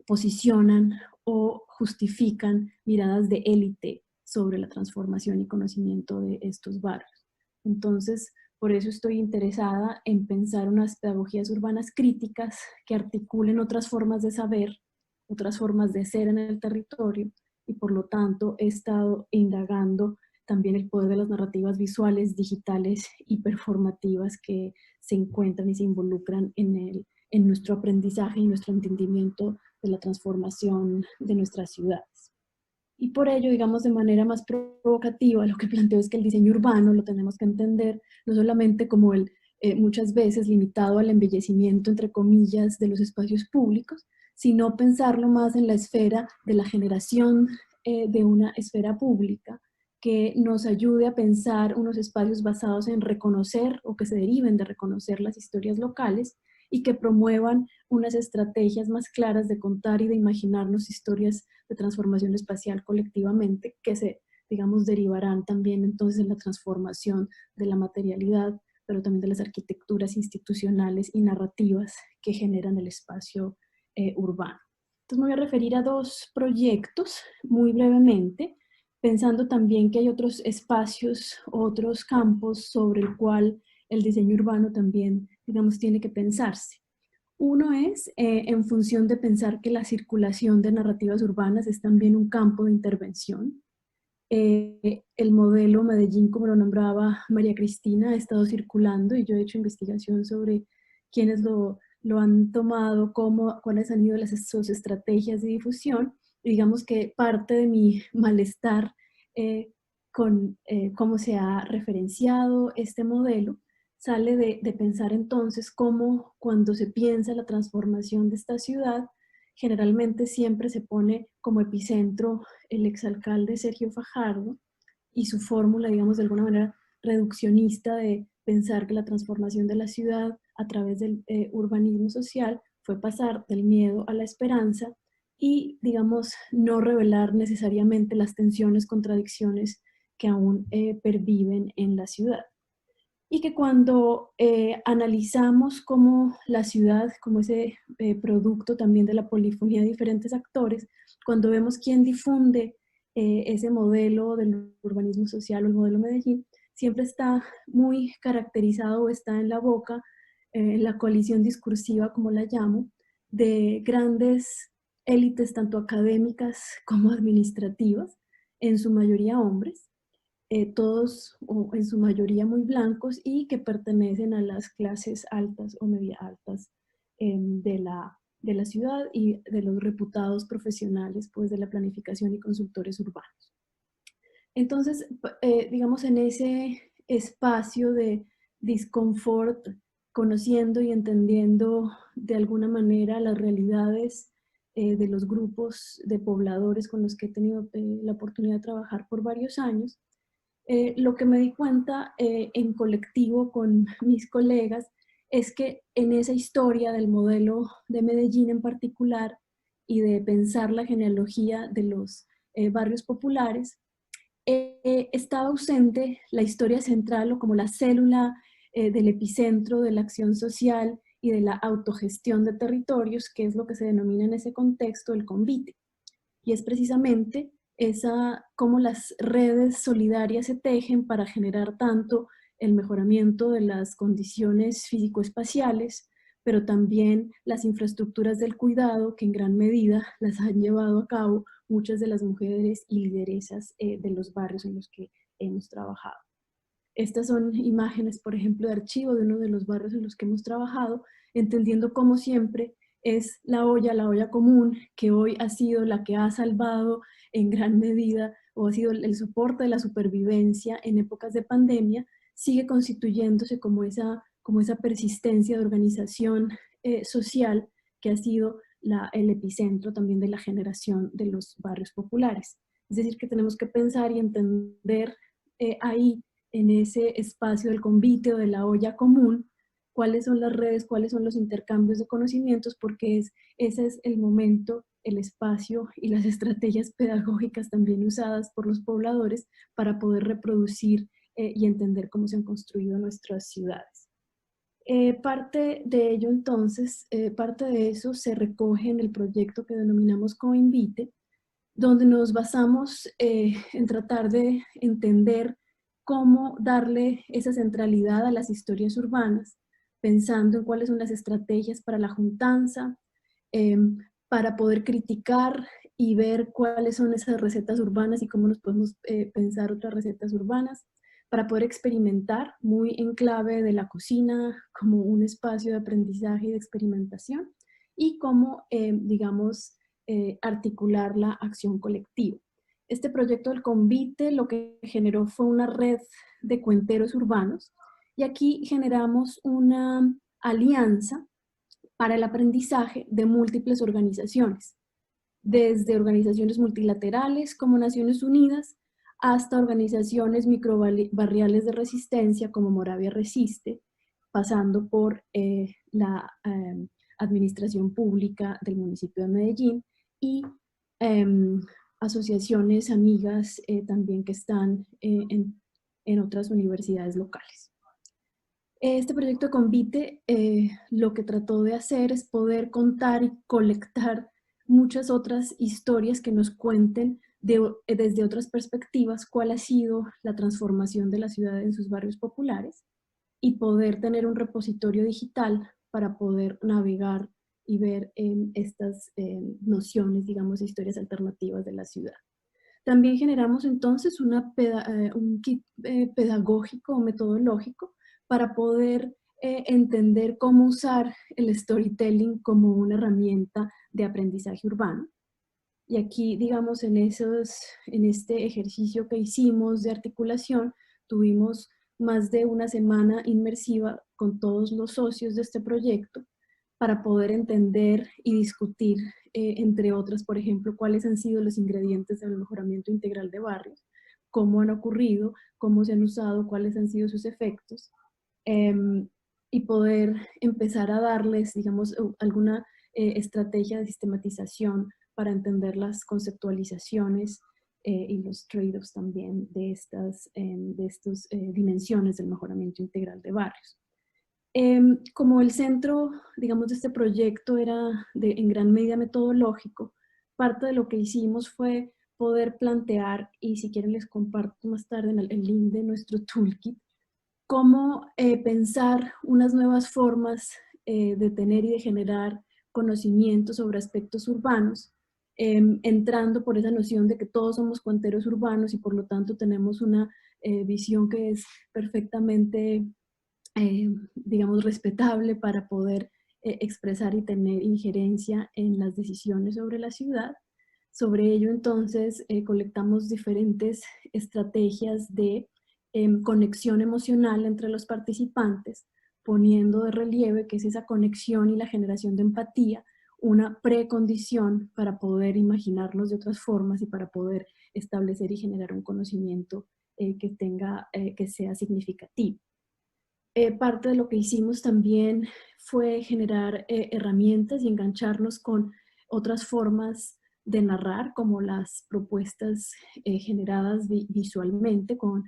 D: posicionan o justifican miradas de élite sobre la transformación y conocimiento de estos barrios. Entonces, por eso estoy interesada en pensar unas pedagogías urbanas críticas que articulen otras formas de saber, otras formas de ser en el territorio, y por lo tanto he estado indagando también el poder de las narrativas visuales, digitales y performativas que se encuentran y se involucran en nuestro aprendizaje y nuestro entendimiento de la transformación de nuestras ciudades. Y por ello, digamos, de manera más provocativa, lo que planteo es que el diseño urbano lo tenemos que entender no solamente como muchas veces limitado al embellecimiento, entre comillas, de los espacios públicos, sino pensarlo más en la esfera de la generación de una esfera pública que nos ayude a pensar unos espacios basados en reconocer o que se deriven de reconocer las historias locales y que promuevan unas estrategias más claras de contar y de imaginarnos historias de transformación espacial colectivamente que digamos, derivarán también entonces en la transformación de la materialidad, pero también de las arquitecturas institucionales y narrativas que generan el espacio urbano. Entonces me voy a referir a dos proyectos muy brevemente, pensando también que hay otros espacios, otros campos sobre el cual el diseño urbano también, digamos, tiene que pensarse. Uno es en función de pensar que la circulación de narrativas urbanas es también un campo de intervención. El modelo Medellín, como lo nombraba María Cristina, ha estado circulando y yo he hecho investigación sobre quiénes lo han tomado, cuáles han sido sus estrategias de difusión. Y digamos que parte de mi malestar con cómo se ha referenciado este modelo sale de pensar entonces cómo cuando se piensa la transformación de esta ciudad, generalmente siempre se pone como epicentro el exalcalde Sergio Fajardo y su fórmula, digamos, de alguna manera reduccionista de pensar que la transformación de la ciudad a través del urbanismo social fue pasar del miedo a la esperanza y, digamos, no revelar necesariamente las tensiones, contradicciones que aún perviven en la ciudad. Y que cuando analizamos cómo la ciudad, como ese producto también de la polifonía de diferentes actores, cuando vemos quién difunde ese modelo del urbanismo social o el modelo Medellín, siempre está muy caracterizado o está en la boca, en la coalición discursiva, como la llamo, de grandes élites, tanto académicas como administrativas, en su mayoría hombres, todos o en su mayoría muy blancos y que pertenecen a las clases altas o media altas de la ciudad y de los reputados profesionales pues, de la planificación y consultores urbanos. Entonces, digamos, en ese espacio de disconfort, conociendo y entendiendo de alguna manera las realidades de los grupos de pobladores con los que he tenido la oportunidad de trabajar por varios años, lo que me di cuenta en colectivo con mis colegas es que en esa historia del modelo de Medellín en particular y de pensar la genealogía de los barrios populares, estaba ausente la historia central o como la célula del epicentro de la acción social y de la autogestión de territorios, que es lo que se denomina en ese contexto el convite. Y es precisamente cómo las redes solidarias se tejen para generar tanto el mejoramiento de las condiciones físico-espaciales, pero también las infraestructuras del cuidado que en gran medida las han llevado a cabo muchas de las mujeres y lideresas de los barrios en los que hemos trabajado. Estas son imágenes, por ejemplo, de archivo de uno de los barrios en los que hemos trabajado, entendiendo como siempre es la olla común, que hoy ha sido la que ha salvado en gran medida o ha sido el soporte de la supervivencia en épocas de pandemia, sigue constituyéndose como esa persistencia de organización social que ha sido el epicentro también de la generación de los barrios populares. Es decir, que tenemos que pensar y entender ahí, en ese espacio del convite o de la olla común, cuáles son las redes, cuáles son los intercambios de conocimientos, porque ese es el momento, el espacio y las estrategias pedagógicas también usadas por los pobladores para poder reproducir y entender cómo se han construido nuestras ciudades. Parte de ello entonces, parte de eso se recoge en el proyecto que denominamos Coinvite, donde nos basamos en tratar de entender cómo darle esa centralidad a las historias urbanas, pensando en cuáles son las estrategias para la juntanza, para poder criticar y ver cuáles son esas recetas urbanas y cómo nos podemos pensar otras recetas urbanas, para poder experimentar muy en clave de la cocina como un espacio de aprendizaje y de experimentación, y cómo, digamos, articular la acción colectiva. Este proyecto del Convite lo que generó fue una red de cuenteros urbanos, y aquí generamos una alianza para el aprendizaje de múltiples organizaciones, desde organizaciones multilaterales como Naciones Unidas, hasta organizaciones microbarriales de resistencia como Moravia Resiste, pasando por la administración pública del municipio de Medellín y asociaciones amigas también que están en otras universidades locales. Este proyecto Convite lo que trató de hacer es poder contar y colectar muchas otras historias que nos cuenten desde otras perspectivas cuál ha sido la transformación de la ciudad en sus barrios populares y poder tener un repositorio digital para poder navegar y ver estas nociones, digamos, historias alternativas de la ciudad. También generamos entonces un kit pedagógico o metodológico para poder entender cómo usar el storytelling como una herramienta de aprendizaje urbano. Y aquí, digamos, en este ejercicio que hicimos de articulación, tuvimos más de una semana inmersiva con todos los socios de este proyecto para poder entender y discutir, entre otras, por ejemplo, cuáles han sido los ingredientes del mejoramiento integral de barrios, cómo han ocurrido, cómo se han usado, cuáles han sido sus efectos, y poder empezar a darles, digamos, alguna estrategia de sistematización para entender las conceptualizaciones y los trade-offs también de estas dimensiones del mejoramiento integral de barrios. Como el centro, digamos, de este proyecto era en gran medida metodológico, parte de lo que hicimos fue poder plantear, y si quieren les comparto más tarde el link de nuestro toolkit, cómo pensar unas nuevas formas de tener y de generar conocimiento sobre aspectos urbanos, entrando por esa noción de que todos somos cuenteros urbanos y por lo tanto tenemos una visión que es perfectamente, digamos, respetable para poder expresar y tener injerencia en las decisiones sobre la ciudad. Sobre ello, entonces, colectamos diferentes estrategias de conexión emocional entre los participantes, poniendo de relieve que es esa conexión y la generación de empatía una precondición para poder imaginarnos de otras formas y para poder establecer y generar un conocimiento que sea significativo. Parte de lo que hicimos también fue generar herramientas y engancharnos con otras formas de narrar, como las propuestas generadas visualmente con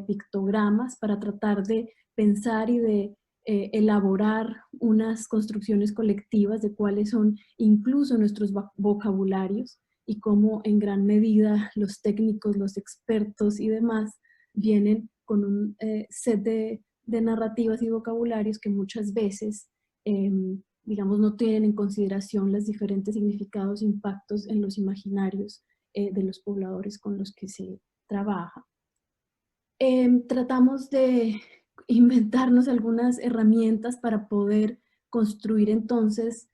D: pictogramas, para tratar de pensar y de elaborar unas construcciones colectivas de cuáles son incluso nuestros vocabularios y cómo en gran medida los técnicos, los expertos y demás vienen con un set de narrativas y vocabularios que muchas veces, digamos, no tienen en consideración los diferentes significados e impactos en los imaginarios de los pobladores con los que se trabaja. Tratamos de inventarnos algunas herramientas para poder construir entonces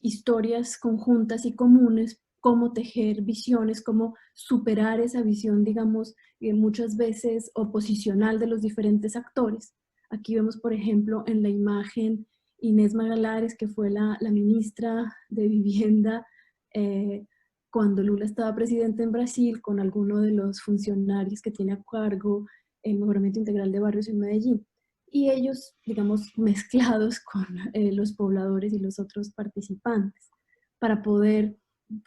D: historias conjuntas y comunes, cómo tejer visiones, cómo superar esa visión, digamos, muchas veces oposicional de los diferentes actores. Aquí vemos, por ejemplo, en la imagen Inés Magalares, que fue la ministra de Vivienda cuando Lula estaba presidente en Brasil, con alguno de los funcionarios que tiene a cargo el mejoramiento integral de barrios en Medellín. Y ellos, digamos, mezclados con los pobladores y los otros participantes, para poder,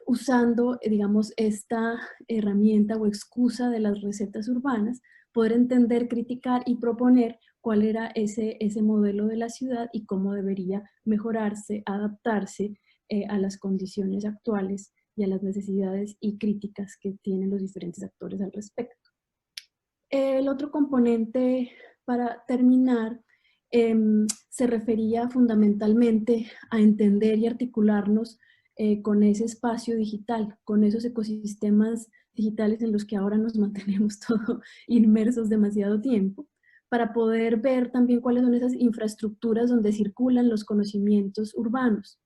D: usando, digamos, esta herramienta o excusa de las recetas urbanas, poder entender, criticar y proponer cuál era ese modelo de la ciudad y cómo debería mejorarse, adaptarse a las condiciones actuales y a las necesidades y críticas que tienen los diferentes actores al respecto. El otro componente, para terminar, se refería fundamentalmente a entender y articularnos con ese espacio digital, con esos ecosistemas digitales en los que ahora nos mantenemos todos inmersos demasiado tiempo, para poder ver también cuáles son esas infraestructuras donde circulan los conocimientos urbanos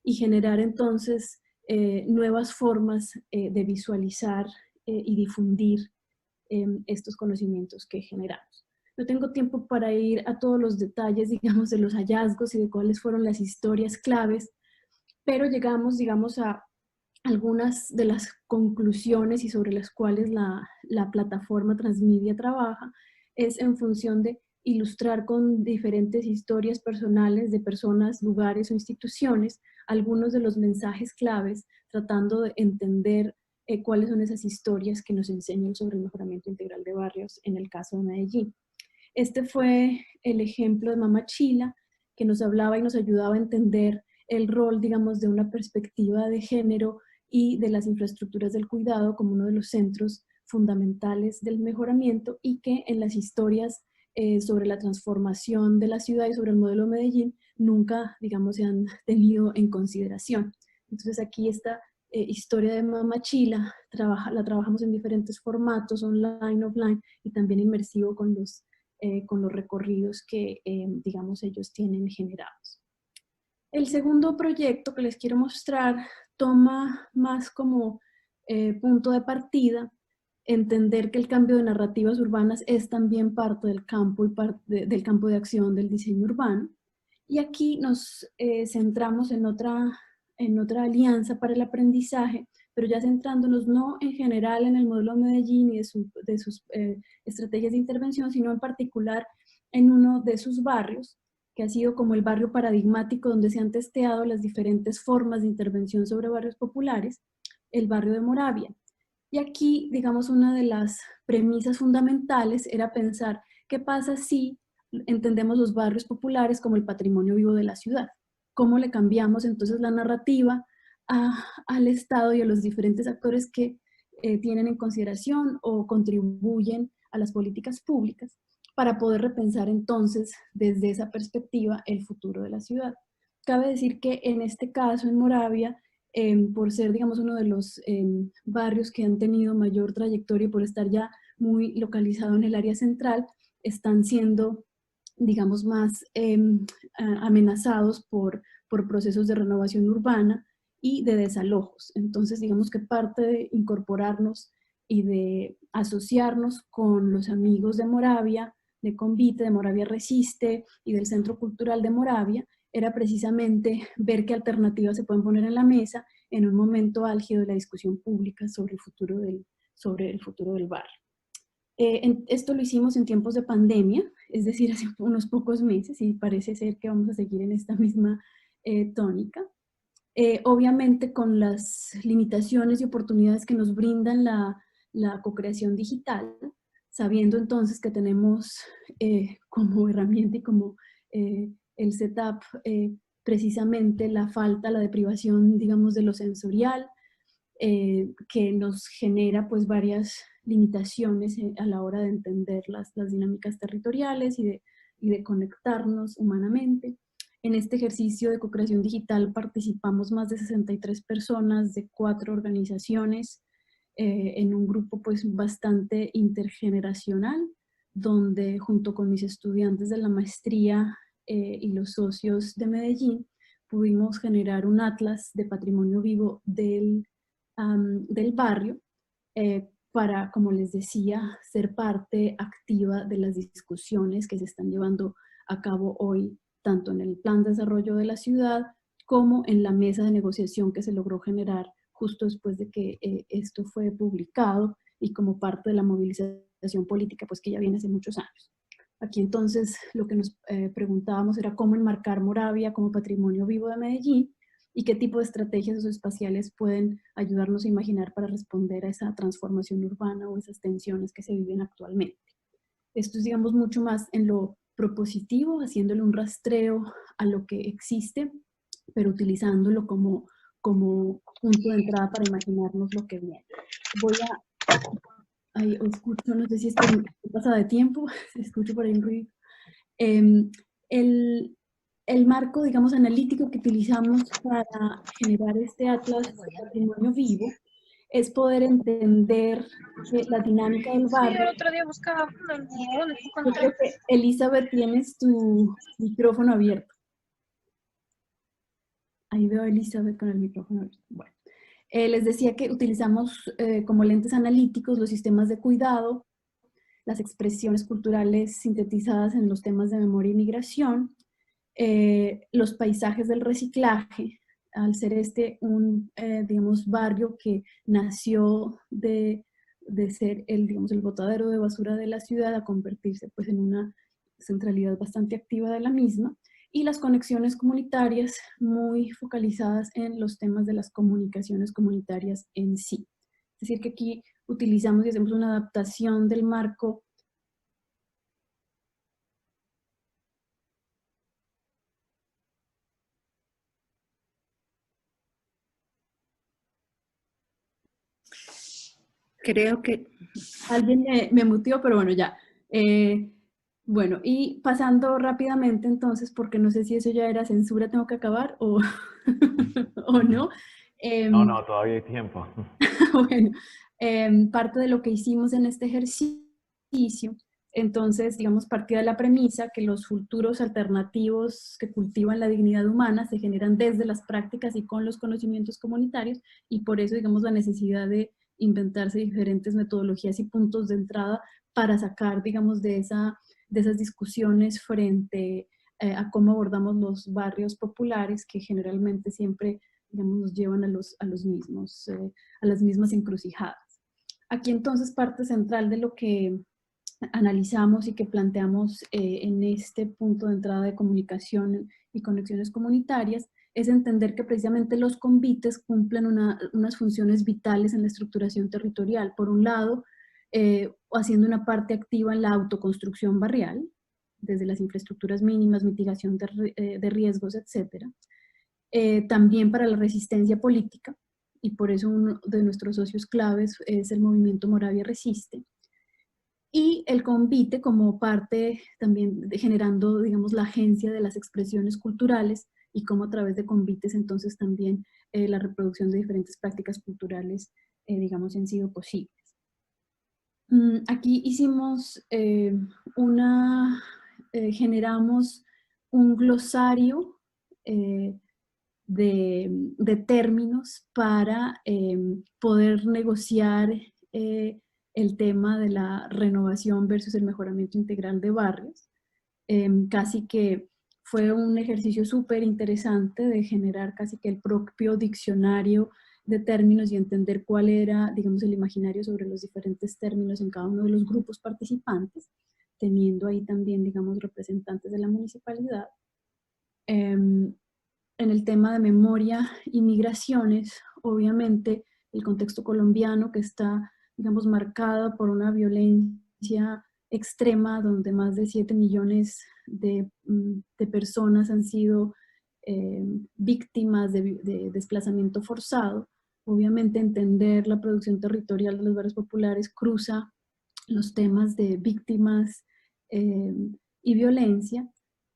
D: y generar entonces nuevas formas de visualizar y difundir estos conocimientos que generamos. No tengo tiempo para ir a todos los detalles, digamos, de los hallazgos y de cuáles fueron las historias claves, pero llegamos, digamos, a algunas de las conclusiones y sobre las cuales la plataforma Transmedia trabaja, es en función de ilustrar con diferentes historias personales de personas, lugares o instituciones algunos de los mensajes claves, tratando de entender cuáles son esas historias que nos enseñan sobre el mejoramiento integral de barrios en el caso de Medellín. Este fue el ejemplo de Mama Chila, que nos hablaba y nos ayudaba a entender el rol, digamos, de una perspectiva de género y de las infraestructuras del cuidado como uno de los centros fundamentales del mejoramiento, y que en las historias sobre la transformación de la ciudad y sobre el modelo de Medellín nunca, digamos, se han tenido en consideración. Entonces aquí esta historia de Mama Chila la trabajamos en diferentes formatos, online, offline y también inmersivo con los recorridos que, digamos, ellos tienen generados. El segundo proyecto que les quiero mostrar toma más como punto de partida entender que el cambio de narrativas urbanas es también parte del campo del campo de acción del diseño urbano. Y aquí nos centramos en otra alianza para el aprendizaje, pero ya centrándonos no en general en el modelo de Medellín y de sus estrategias de intervención, sino en particular en uno de sus barrios, que ha sido como el barrio paradigmático donde se han testeado las diferentes formas de intervención sobre barrios populares, el barrio de Moravia. Y aquí, digamos, una de las premisas fundamentales era pensar qué pasa si entendemos los barrios populares como el patrimonio vivo de la ciudad. ¿Cómo le cambiamos entonces la narrativa al Estado y a los diferentes actores que tienen en consideración o contribuyen a las políticas públicas para poder repensar entonces desde esa perspectiva el futuro de la ciudad? Cabe decir que en este caso, en Moravia, por ser, digamos, uno de los barrios que han tenido mayor trayectoria y por estar ya muy localizado en el área central, están siendo, digamos, más amenazados por procesos de renovación urbana y de desalojos. Entonces, digamos que parte de incorporarnos y de asociarnos con los amigos de Moravia, de Convite, de Moravia Resiste y del Centro Cultural de Moravia, era precisamente ver qué alternativas se pueden poner en la mesa en un momento álgido de la discusión pública sobre el futuro del barrio. Esto lo hicimos en tiempos de pandemia, es decir, hace unos pocos meses, y parece ser que vamos a seguir en esta misma tónica. Obviamente con las limitaciones y oportunidades que nos brindan la co-creación digital, sabiendo entonces que tenemos como herramienta y como el setup precisamente la falta, la deprivación, digamos, de lo sensorial, que nos genera pues varias limitaciones a la hora de entender las dinámicas territoriales y de conectarnos humanamente. En este ejercicio de co-creación digital participamos más de 63 personas de 4 organizaciones en un grupo pues bastante intergeneracional, donde junto con mis estudiantes de la maestría y los socios de Medellín pudimos generar un atlas de patrimonio vivo del barrio para, como les decía, ser parte activa de las discusiones que se están llevando a cabo hoy, tanto en el plan de desarrollo de la ciudad como en la mesa de negociación que se logró generar justo después de que esto fue publicado y como parte de la movilización política pues que ya viene hace muchos años. Aquí entonces lo que nos preguntábamos era cómo enmarcar Moravia como patrimonio vivo de Medellín y qué tipo de estrategias espaciales pueden ayudarnos a imaginar para responder a esa transformación urbana o esas tensiones que se viven actualmente. Esto es, digamos, mucho más en lo propositivo, haciéndole un rastreo a lo que existe, pero utilizándolo como punto de entrada para imaginarnos lo que viene. Voy a... Ahí escucho, no sé si esto pasa de tiempo, escucho por ahí un ruido. El marco, digamos, analítico que utilizamos para generar este atlas de patrimonio vivo es poder entender la dinámica del barrio.
E: Sí, el otro día buscaba
D: Yo creo que, Elizabeth, tienes tu micrófono abierto. Ahí veo a Elizabeth con el micrófono abierto. Bueno, les decía que utilizamos como lentes analíticos los sistemas de cuidado, las expresiones culturales sintetizadas en los temas de memoria y migración, los paisajes del reciclaje, al ser este un, digamos, barrio que nació de ser digamos, el botadero de basura de la ciudad a convertirse pues en una centralidad bastante activa de la misma, y las conexiones comunitarias muy focalizadas en los temas de las comunicaciones comunitarias en sí. Es decir, que aquí utilizamos y hacemos una adaptación del marco
C: Creo que...
D: Alguien me muteó, pero bueno, ya. Bueno, y pasando rápidamente entonces, porque no sé si eso ya era censura, tengo que acabar o, o no.
A: No, todavía hay tiempo.
D: Bueno, parte de lo que hicimos en este ejercicio, entonces, digamos, partía de la premisa que los futuros alternativos que cultivan la dignidad humana se generan desde las prácticas y con los conocimientos comunitarios, y por eso, digamos, la necesidad de inventarse diferentes metodologías y puntos de entrada para sacar, digamos, de esas discusiones frente a cómo abordamos los barrios populares que generalmente siempre, digamos, nos llevan a los mismos, a las mismas encrucijadas. Aquí entonces parte central de lo que analizamos y que planteamos en este punto de entrada de comunicación y conexiones comunitarias es entender que precisamente los convites cumplen unas funciones vitales en la estructuración territorial. Por un lado, haciendo una parte activa en la autoconstrucción barrial, desde las infraestructuras mínimas, mitigación de riesgos, etc. También para la resistencia política, y por eso uno de nuestros socios claves es el movimiento Moravia Resiste. Y el convite como parte también generando, digamos, la agencia de las expresiones culturales y cómo a través de convites entonces también la reproducción de diferentes prácticas culturales, digamos, han sido posibles. Aquí hicimos generamos un glosario de términos para poder negociar el tema de la renovación versus el mejoramiento integral de barrios. Casi que fue un ejercicio súper interesante de generar casi que el propio diccionario de términos y entender cuál era, digamos, el imaginario sobre los diferentes términos en cada uno de los grupos participantes, teniendo ahí también, digamos, representantes de la municipalidad. En el tema de memoria y migraciones, obviamente el contexto colombiano que está, digamos, marcado por una violencia extrema donde más de 7 millones de personas han sido víctimas de desplazamiento forzado. Obviamente entender la producción territorial de los barrios populares cruza los temas de víctimas y violencia,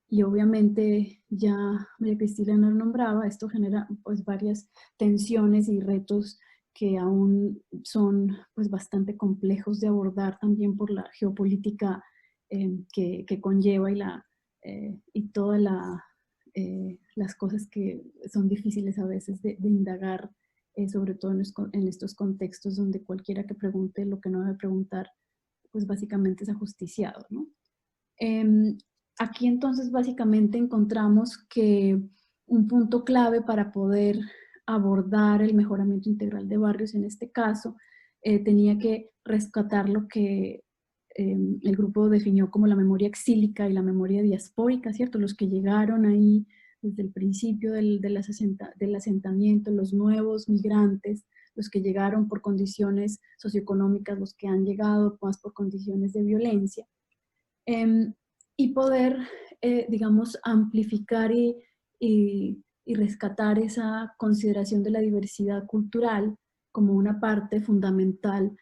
D: y obviamente ya María Cristina nos nombraba, esto genera pues varias tensiones y retos que aún son pues bastante complejos de abordar también por la geopolítica que conlleva y todas las cosas que son difíciles a veces de indagar, sobre todo en estos contextos donde cualquiera que pregunte lo que no debe preguntar, pues básicamente es ajusticiado, ¿no? Aquí entonces básicamente encontramos que un punto clave para poder abordar el mejoramiento integral de barrios en este caso tenía que rescatar lo que el grupo definió como la memoria exílica y la memoria diaspórica, ¿cierto? Los que llegaron ahí desde el principio del asentamiento, los nuevos migrantes, los que llegaron por condiciones socioeconómicas, los que han llegado más por condiciones de violencia. Y poder, digamos, amplificar y rescatar esa consideración de la diversidad cultural como una parte fundamental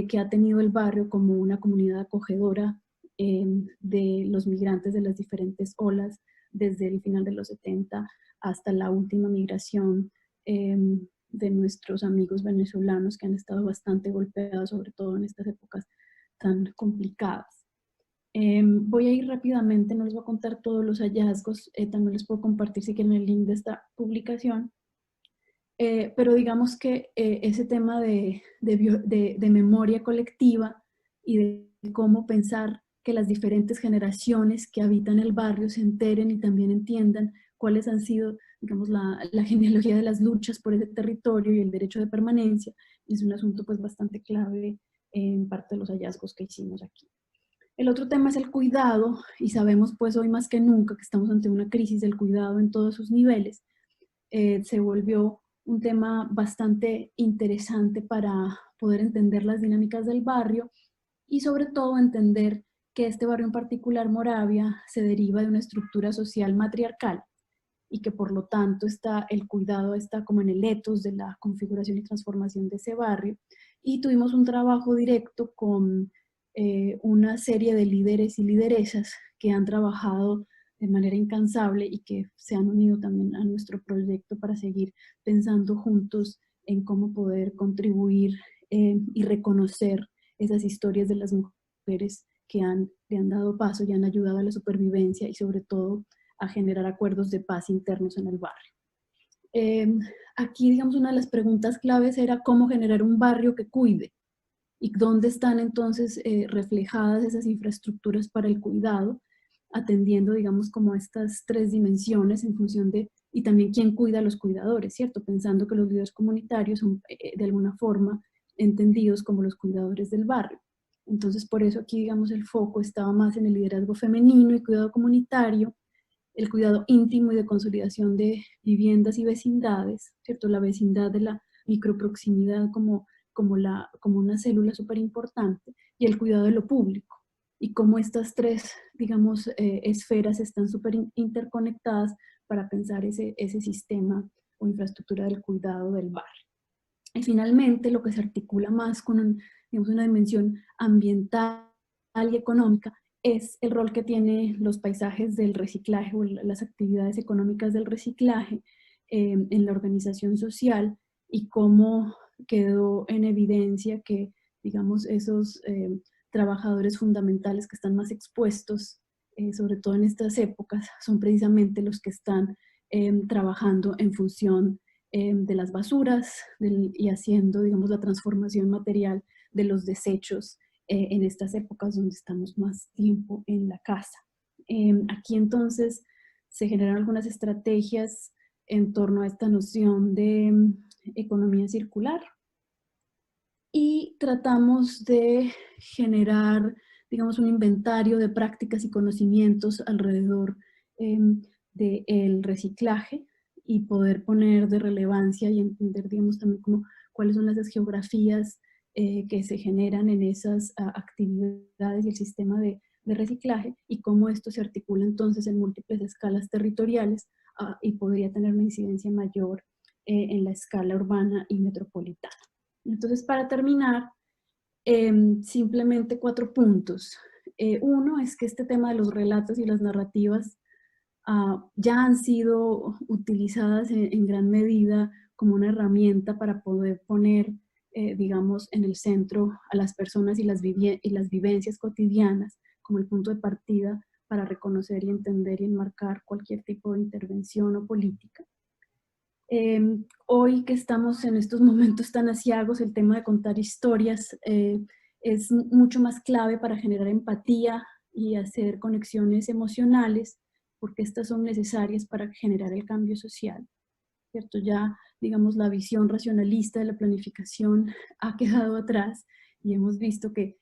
D: que ha tenido el barrio como una comunidad acogedora de los migrantes de las diferentes olas, desde el final de los 70 hasta la última migración de nuestros amigos venezolanos que han estado bastante golpeados, sobre todo en estas épocas tan complicadas. Voy a ir rápidamente, no les voy a contar todos los hallazgos, también les puedo compartir si quieren el link de esta publicación, pero digamos que ese tema de memoria colectiva y de cómo pensar que las diferentes generaciones que habitan el barrio se enteren y también entiendan cuáles han sido, digamos, la genealogía de las luchas por ese territorio y el derecho de permanencia, es un asunto pues bastante clave en parte de los hallazgos que hicimos aquí. El otro tema es el cuidado, y sabemos pues hoy más que nunca que estamos ante una crisis del cuidado en todos sus niveles. Se volvió un tema bastante interesante para poder entender las dinámicas del barrio y sobre todo entender que este barrio en particular, Moravia, se deriva de una estructura social matriarcal y que por lo tanto el cuidado está como en el ethos de la configuración y transformación de ese barrio. Y tuvimos un trabajo directo con una serie de líderes y lideresas que han trabajado de manera incansable y que se han unido también a nuestro proyecto para seguir pensando juntos en cómo poder contribuir y reconocer esas historias de las mujeres que le han dado paso y han ayudado a la supervivencia y sobre todo a generar acuerdos de paz internos en el barrio. Aquí, digamos, una de las preguntas claves era cómo generar un barrio que cuide y dónde están entonces reflejadas esas infraestructuras para el cuidado, atendiendo, digamos, como estas tres dimensiones en función de, y también quién cuida a los cuidadores, ¿cierto? Pensando que los líderes comunitarios son de alguna forma entendidos como los cuidadores del barrio. Entonces, por eso aquí, digamos, el foco estaba más en el liderazgo femenino y cuidado comunitario, el cuidado íntimo y de consolidación de viviendas y vecindades, ¿cierto? La vecindad de la microproximidad como una célula súper importante, y el cuidado de lo público, y cómo estas tres, digamos, esferas están súper interconectadas para pensar ese sistema o infraestructura del cuidado del barrio. Y finalmente, lo que se articula más con digamos, una dimensión ambiental y económica es el rol que tienen los paisajes del reciclaje o las actividades económicas del reciclaje en la organización social, y cómo quedó en evidencia que digamos, esos trabajadores fundamentales que están más expuestos, sobre todo en estas épocas, son precisamente los que están trabajando en función de las basuras y haciendo, digamos, la transformación material de los desechos en estas épocas donde estamos más tiempo en la casa. Aquí entonces se generan algunas estrategias en torno a esta noción de economía circular y tratamos de generar, digamos, un inventario de prácticas y conocimientos alrededor del reciclaje y poder poner de relevancia y entender, digamos, también como cuáles son las geografías que se generan en esas actividades y el sistema de reciclaje y cómo esto se articula entonces en múltiples escalas territoriales y podría tener una incidencia mayor en la escala urbana y metropolitana. Entonces, para terminar, simplemente 4 puntos. Uno es que este tema de los relatos y las narrativas ya han sido utilizadas en gran medida como una herramienta para poder poner, digamos, en el centro a las personas y las vivencias cotidianas como el punto de partida para reconocer y entender y enmarcar cualquier tipo de intervención o política. Hoy que estamos en estos momentos tan aciagos, el tema de contar historias es mucho más clave para generar empatía y hacer conexiones emocionales, porque estas son necesarias para generar el cambio social, ¿cierto? Ya, digamos, la visión racionalista de la planificación ha quedado atrás y hemos visto que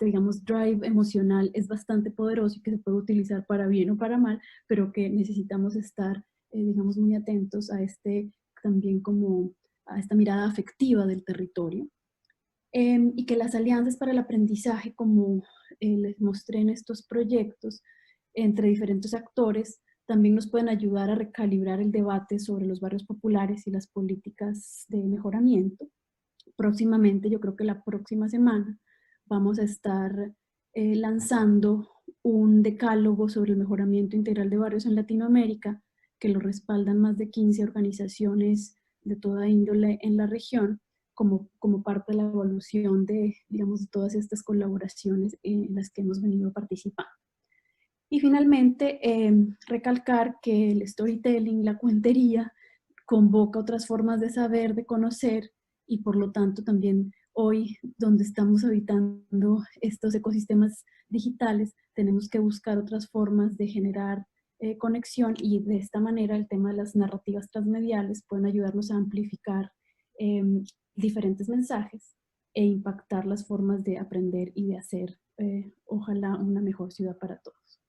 D: digamos, drive emocional es bastante poderoso y que se puede utilizar para bien o para mal, pero que necesitamos estar, digamos, muy atentos a también como a esta mirada afectiva del territorio. Y que las alianzas para el aprendizaje, como les mostré en estos proyectos, entre diferentes actores, también nos pueden ayudar a recalibrar el debate sobre los barrios populares y las políticas de mejoramiento. Próximamente, yo creo que la próxima semana, vamos a estar lanzando un decálogo sobre el mejoramiento integral de barrios en Latinoamérica, que lo respaldan más de 15 organizaciones de toda índole en la región, como parte de la evolución de, digamos, de todas estas colaboraciones en las que hemos venido participando. Y finalmente, recalcar que el storytelling, la cuentería, convoca otras formas de saber, de conocer, y por lo tanto también hoy, donde estamos habitando estos ecosistemas digitales, tenemos que buscar otras formas de generar conexión, y de esta manera el tema de las narrativas transmediales pueden ayudarnos a amplificar diferentes mensajes e impactar las formas de aprender y de hacer, ojalá, una mejor ciudad para todos.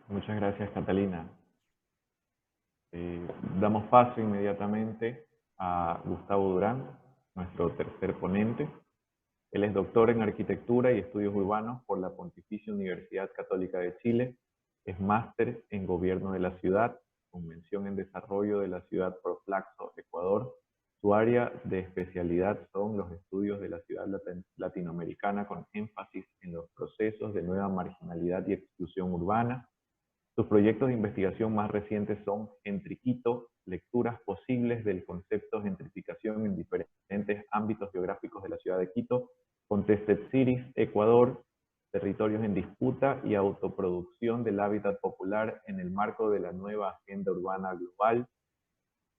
A: Muchas gracias, Catalina. Damos paso inmediatamente a Gustavo Durán, nuestro tercer ponente. Él es doctor en Arquitectura y Estudios Urbanos por la Pontificia Universidad Católica de Chile. Es máster en Gobierno de la Ciudad, con mención en Desarrollo de la Ciudad por Flaxo, Ecuador. Su área de especialidad son los estudios de la ciudad latinoamericana con énfasis en los procesos de nueva marginalidad y exclusión urbana. Sus proyectos de investigación más recientes son Gentriquito, lecturas posibles del concepto de gentrificación en diferentes ámbitos geográficos de la ciudad de Quito, Contested Cities, Ecuador, territorios en disputa y autoproducción del hábitat popular en el marco de la nueva agenda urbana global,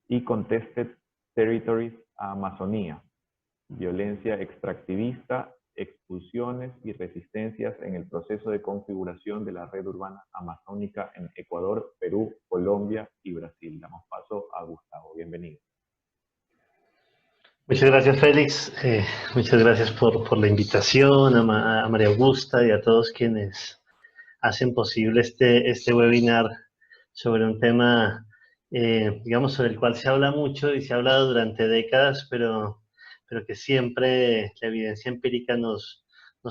A: y Contested Territories, Amazonía, violencia extractivista, expulsiones y resistencias en el proceso de configuración de la red urbana amazónica en Ecuador, Perú, Colombia y Brasil. Damos paso a Gustavo. Bienvenido.
E: Muchas gracias, Félix. Muchas gracias por la invitación, a María Augusta y a todos quienes hacen posible este webinar sobre un tema, digamos, sobre el cual se habla mucho y se ha hablado durante décadas, pero que siempre la evidencia empírica nos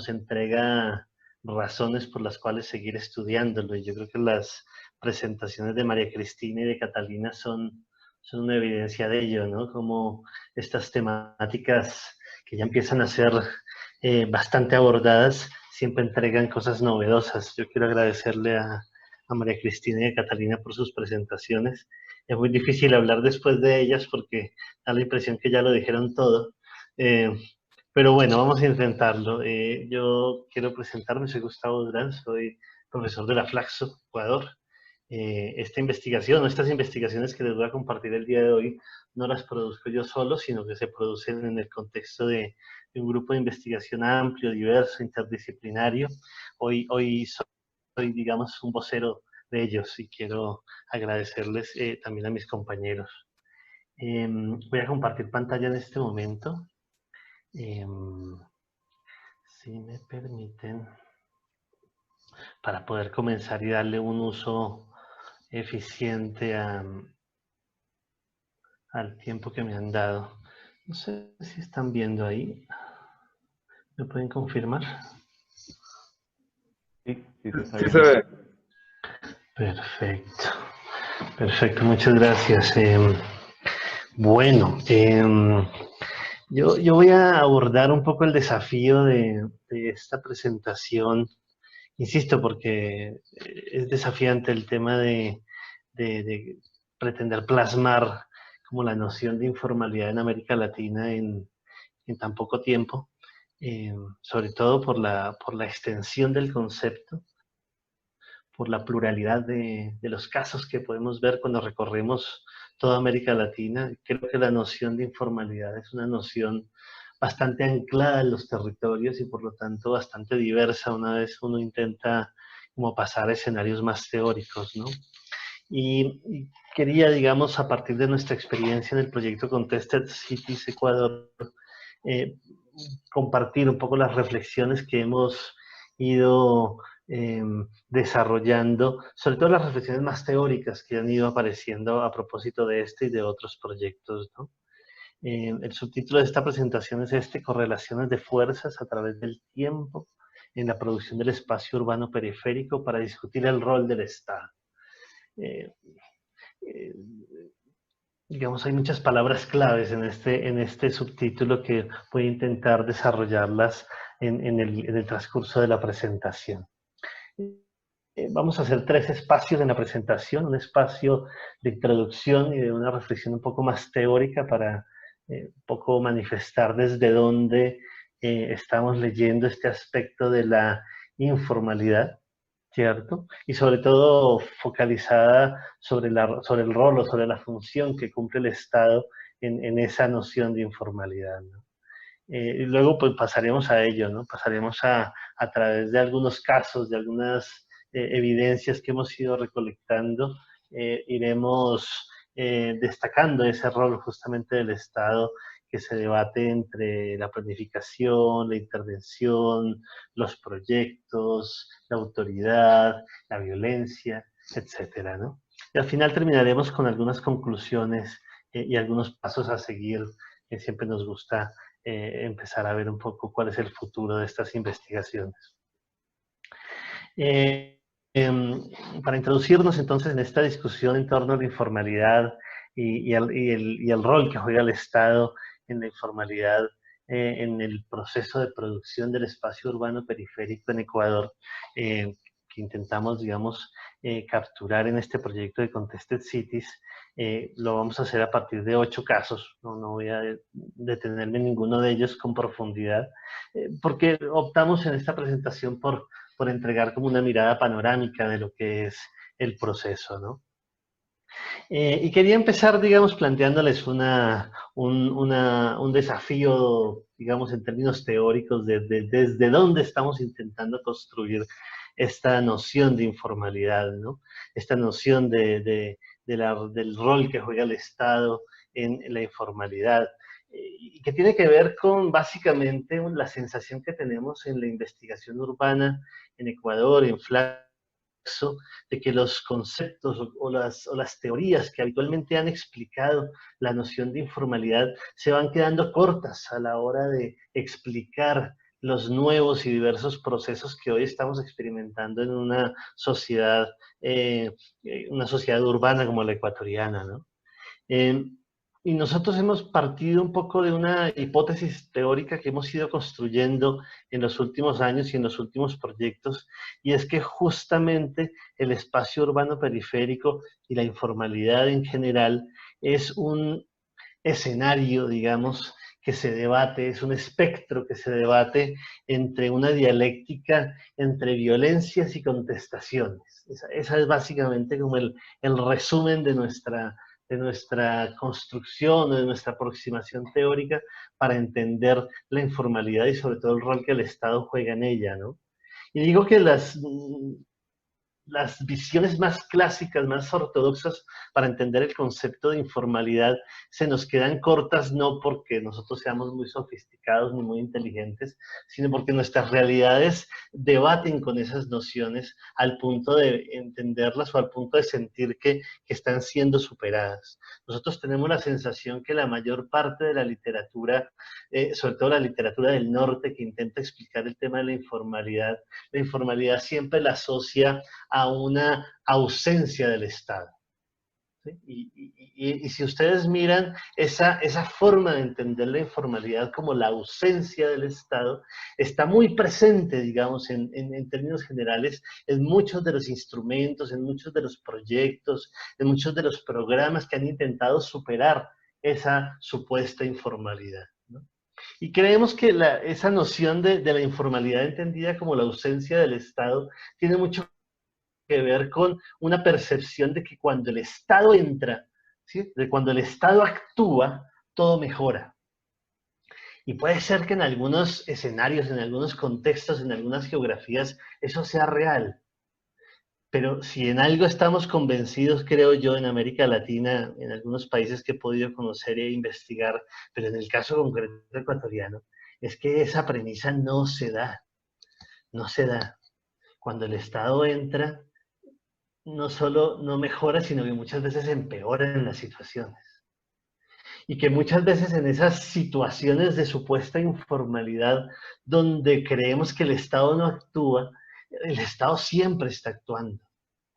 E: entrega razones por las cuales seguir estudiándolo. Y yo creo que las presentaciones de María Cristina y de Catalina son una evidencia de ello, ¿no? Como estas temáticas que ya empiezan a ser bastante abordadas, siempre entregan cosas novedosas. Yo quiero agradecerle a María Cristina y a Catalina por sus presentaciones es muy difícil hablar después de ellas porque da la impresión que ya lo dijeron todo. Pero bueno, vamos a intentarlo. Yo quiero presentarme, soy Gustavo Durán, soy profesor de la Flaxo, Ecuador. Esta investigación, estas investigaciones que les voy a compartir el día de hoy, no las produzco yo solo, sino que se producen en el contexto de un grupo de investigación amplio, diverso, interdisciplinario. Hoy soy, digamos, un vocero de ellos y quiero agradecerles también a mis compañeros. Voy a compartir pantalla en este momento. Si me permiten, para poder comenzar y darle un uso eficiente al tiempo que me han dado. No sé si están viendo ahí. ¿Me pueden confirmar?
A: Sí, sí se está
F: Sí
A: viendo.
F: se ve.
E: Perfecto. Perfecto, muchas gracias. Bueno, yo voy a abordar un poco el desafío de esta presentación. Insisto, porque es desafiante el tema de pretender plasmar como la noción de informalidad en América Latina en tan poco tiempo, sobre todo por la extensión del concepto, por la pluralidad de los casos que podemos ver cuando recorremos toda América Latina. Creo que la noción de informalidad es una noción bastante anclada en los territorios y por lo tanto bastante diversa una vez uno intenta como pasar a escenarios más teóricos, ¿no? Y quería, digamos, a partir de nuestra experiencia en el proyecto Contested Cities Ecuador, compartir un poco las reflexiones que hemos ido desarrollando, sobre todo las reflexiones más teóricas que han ido apareciendo a propósito de este y de otros proyectos, ¿no? El subtítulo de esta presentación es correlaciones de fuerzas a través del tiempo en la producción del espacio urbano periférico para discutir el rol del Estado. Digamos, hay muchas palabras claves en este subtítulo que voy a intentar desarrollarlas en el transcurso de la presentación. Vamos a hacer 3 espacios en la presentación, un espacio de introducción y de una reflexión un poco más teórica para un poco manifestar desde dónde estamos leyendo este aspecto de la informalidad, ¿cierto? Y sobre todo focalizada sobre el rol o sobre la función que cumple el Estado en esa noción de informalidad, ¿no? Y luego pues pasaremos a ello, ¿no? Pasaremos a través de algunos casos, de algunas evidencias que hemos ido recolectando, iremos destacando ese rol justamente del Estado que se debate entre la planificación, la intervención, los proyectos, la autoridad, la violencia, etcétera, ¿no? Y al final terminaremos con algunas conclusiones y algunos pasos a seguir que siempre nos gusta empezar a ver un poco cuál es el futuro de estas investigaciones. Para introducirnos entonces en esta discusión en torno a la informalidad y el rol que juega el Estado en la informalidad en el proceso de producción del espacio urbano periférico en Ecuador, que intentamos, digamos, capturar en este proyecto de Contested Cities, lo vamos a hacer a partir de 8 casos. No voy a detenerme en ninguno de ellos con profundidad, porque optamos en esta presentación por entregar como una mirada panorámica de lo que es el proceso, ¿no? Y quería empezar, digamos, planteándoles un desafío, digamos, en términos teóricos, desde dónde estamos intentando construir esta noción de informalidad, ¿no? Esta noción del rol que juega el Estado en la informalidad, y que tiene que ver con básicamente la sensación que tenemos en la investigación urbana en Ecuador, en Flaxo, de que los conceptos o las teorías que habitualmente han explicado la noción de informalidad se van quedando cortas a la hora de explicar los nuevos y diversos procesos que hoy estamos experimentando en una sociedad urbana como la ecuatoriana, ¿no? Y nosotros hemos partido un poco de una hipótesis teórica que hemos ido construyendo en los últimos años y en los últimos proyectos, y es que justamente el espacio urbano periférico y la informalidad en general es un escenario, digamos, que se debate, es un espectro que se debate entre una dialéctica entre violencias y contestaciones. Esa es básicamente como el resumen de nuestra construcción, de nuestra aproximación teórica para entender la informalidad y sobre todo el rol que el Estado juega en ella, ¿no? Y digo que las visiones más clásicas, más ortodoxas para entender el concepto de informalidad se nos quedan cortas, no porque nosotros seamos muy sofisticados ni muy inteligentes, sino porque nuestras realidades debaten con esas nociones al punto de entenderlas o al punto de sentir que están siendo superadas. Nosotros tenemos la sensación que la mayor parte de la literatura, sobre todo la literatura del norte que intenta explicar el tema de la informalidad siempre la asocia a una ausencia del Estado. ¿Sí? Y si ustedes miran esa forma de entender la informalidad como la ausencia del Estado, está muy presente, digamos, en términos generales, en muchos de los instrumentos, en muchos de los proyectos, en muchos de los programas que han intentado superar esa supuesta informalidad, ¿no? Y creemos que esa noción de la informalidad entendida como la ausencia del Estado tiene mucho que ver con una percepción de que cuando el Estado entra, ¿sí? De cuando el Estado actúa, todo mejora. Y puede ser que en algunos escenarios, en algunos contextos, en algunas geografías, eso sea real. Pero si en algo estamos convencidos, creo yo, en América Latina, en algunos países que he podido conocer e investigar, pero en el caso concreto ecuatoriano, es que esa premisa no se da. No se da. Cuando el Estado entra, no solo no mejora, sino que muchas veces empeoran las situaciones. Y que muchas veces en esas situaciones de supuesta informalidad, donde creemos que el Estado no actúa, el Estado siempre está actuando.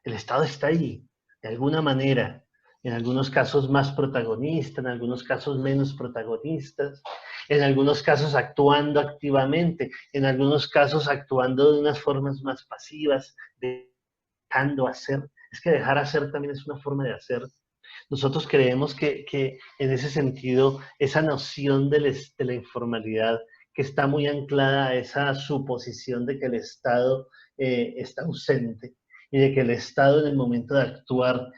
E: El Estado está ahí, de alguna manera, en algunos casos más protagonista, en algunos casos menos protagonistas, en algunos casos actuando activamente, en algunos casos actuando de unas formas más pasivas, dejando hacer. Es que dejar hacer también es una forma de hacer. Nosotros creemos que en ese sentido, esa noción de la informalidad, que está muy anclada a esa suposición de que el Estado está ausente y de que el Estado en el momento de actuar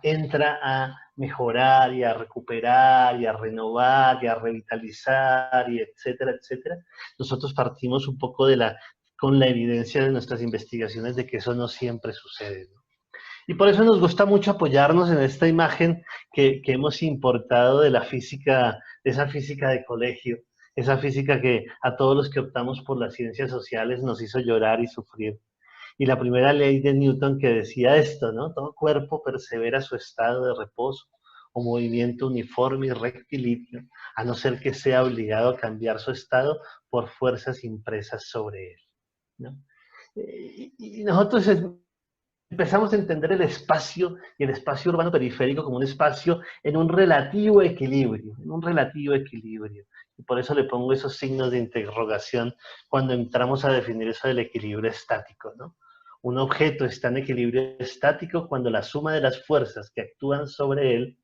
E: entra a mejorar y a recuperar y a renovar y a revitalizar y etcétera, etcétera. Nosotros partimos un poco con la evidencia de nuestras investigaciones de que eso no siempre sucede, ¿no? Y por eso nos gusta mucho apoyarnos en esta imagen que hemos importado de la física, de esa física de colegio, esa física que a todos los que optamos por las ciencias sociales nos hizo llorar y sufrir. Y la primera ley de Newton que decía esto, ¿no? Todo cuerpo persevera su estado de reposo o movimiento uniforme y rectilíneo, a no ser que sea obligado a cambiar su estado por fuerzas impresas sobre él, ¿no? Y nosotros empezamos a entender el espacio y el espacio urbano periférico como un espacio en un relativo equilibrio, Y por eso le pongo esos signos de interrogación cuando entramos a definir eso del equilibrio estático, ¿no? Un objeto está en equilibrio estático cuando la suma de las fuerzas que actúan sobre él,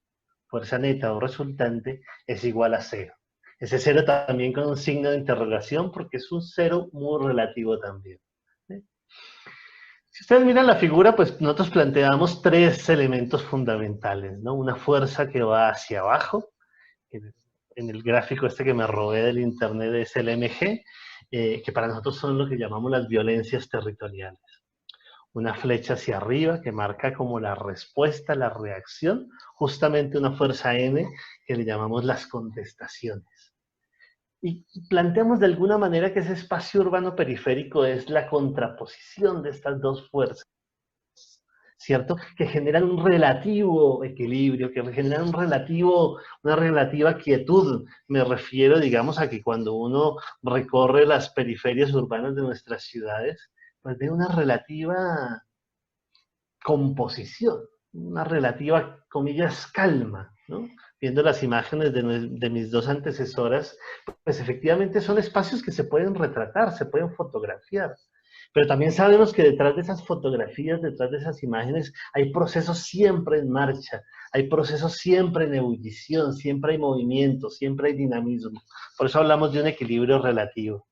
E: fuerza neta o resultante, es igual a cero. Ese cero también con un signo de interrogación porque es un cero muy relativo también. Si ustedes miran la figura, pues nosotros planteamos tres elementos fundamentales, ¿no? Una fuerza que va hacia abajo, en el gráfico este que me robé del internet es el MG, que para nosotros son lo que llamamos las violencias territoriales. Una flecha hacia arriba que marca como la respuesta, la reacción, justamente una fuerza N que le llamamos las contestaciones. Y planteamos de alguna manera que ese espacio urbano periférico es la contraposición de estas dos fuerzas, ¿cierto? Que generan un relativo equilibrio, que generan una relativa quietud. Me refiero, digamos, a que cuando uno recorre las periferias urbanas de nuestras ciudades, pues ve una relativa composición, una relativa, comillas, calma, ¿no? viendo las imágenes de mis dos antecesoras, pues efectivamente son espacios que se pueden retratar, se pueden fotografiar. Pero también sabemos que detrás de esas fotografías, detrás de esas imágenes, hay procesos siempre en marcha, hay procesos siempre en ebullición, siempre hay movimiento, siempre hay dinamismo. Por eso hablamos de un equilibrio relativo.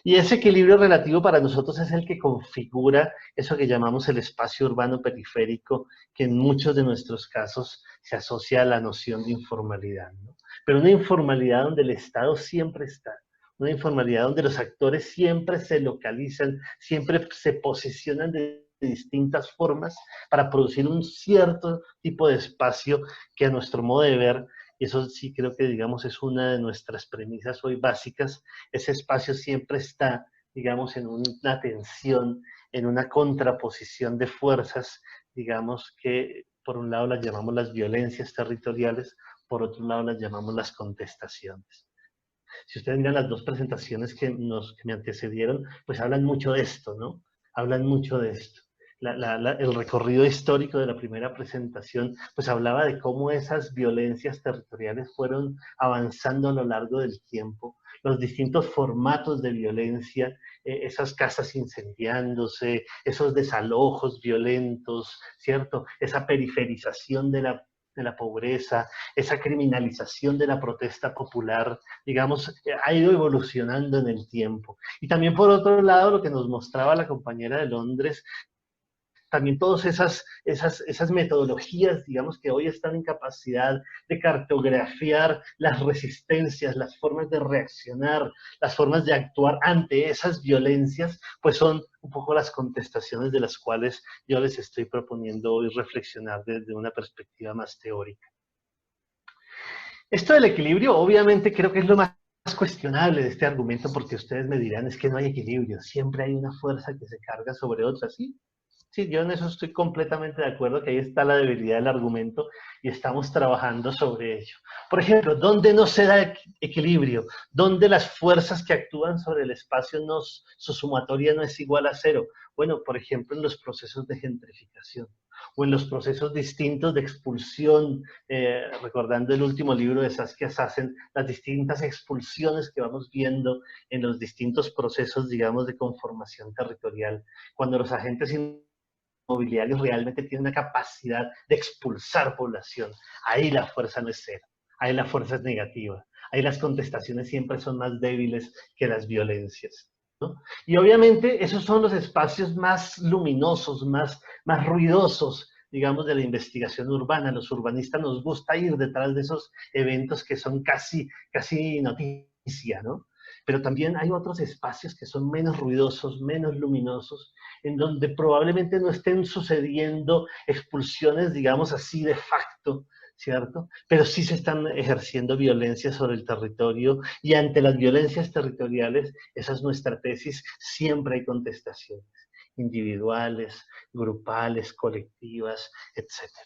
E: Y ese equilibrio relativo para nosotros es el que configura eso que llamamos el espacio urbano periférico, que en muchos de nuestros casos se asocia a la noción de informalidad, ¿no? Pero una informalidad donde el Estado siempre está, una informalidad donde los actores siempre se localizan, siempre se posicionan de distintas formas para producir un cierto tipo de espacio que a nuestro modo de ver, y eso sí creo que, digamos, es una de nuestras premisas hoy básicas, ese espacio siempre está, digamos, en una tensión, en una contraposición de fuerzas, digamos, que por un lado las llamamos las violencias territoriales, por otro lado las llamamos las contestaciones. Si ustedes miran las dos presentaciones que me antecedieron, pues hablan mucho de esto, ¿no? Hablan mucho de esto. El recorrido histórico de la primera presentación, pues hablaba de cómo esas violencias territoriales fueron avanzando a lo largo del tiempo, los distintos formatos de violencia, esas casas incendiándose, esos desalojos violentos, ¿cierto? Esa periferización de la pobreza, esa criminalización de la protesta popular, digamos, ha ido evolucionando en el tiempo. Y también por otro lado, lo que nos mostraba la compañera de Londres, también todas esas metodologías, digamos, que hoy están en capacidad de cartografiar las resistencias, las formas de reaccionar, las formas de actuar ante esas violencias, pues son un poco las contestaciones de las cuales yo les estoy proponiendo hoy reflexionar desde una perspectiva más teórica. Esto del equilibrio, obviamente, creo que es lo más cuestionable de este argumento, porque ustedes me dirán, es que no hay equilibrio, siempre hay una fuerza que se carga sobre otra, ¿sí? Sí, yo en eso estoy completamente de acuerdo, que ahí está la debilidad del argumento y estamos trabajando sobre ello. Por ejemplo, ¿dónde no se da equilibrio? ¿Dónde las fuerzas que actúan sobre el espacio, su sumatoria no es igual a cero? Bueno, por ejemplo, en los procesos de gentrificación o en los procesos distintos de expulsión, recordando el último libro de Saskia Sassen, las distintas expulsiones que vamos viendo en los distintos procesos, digamos, de conformación territorial, cuando los agentes inmobiliarios realmente tienen una capacidad de expulsar población. Ahí la fuerza no es cero, ahí la fuerza es negativa, ahí las contestaciones siempre son más débiles que las violencias, ¿no? Y obviamente esos son los espacios más luminosos, más ruidosos, digamos, de la investigación urbana. Los urbanistas nos gusta ir detrás de esos eventos que son casi noticia, ¿no? Pero también hay otros espacios que son menos ruidosos, menos luminosos, en donde probablemente no estén sucediendo expulsiones, digamos así, de facto, ¿cierto? Pero sí se están ejerciendo violencias sobre el territorio, y ante las violencias territoriales, esa es nuestra tesis, siempre hay contestaciones individuales, grupales, colectivas, etcétera.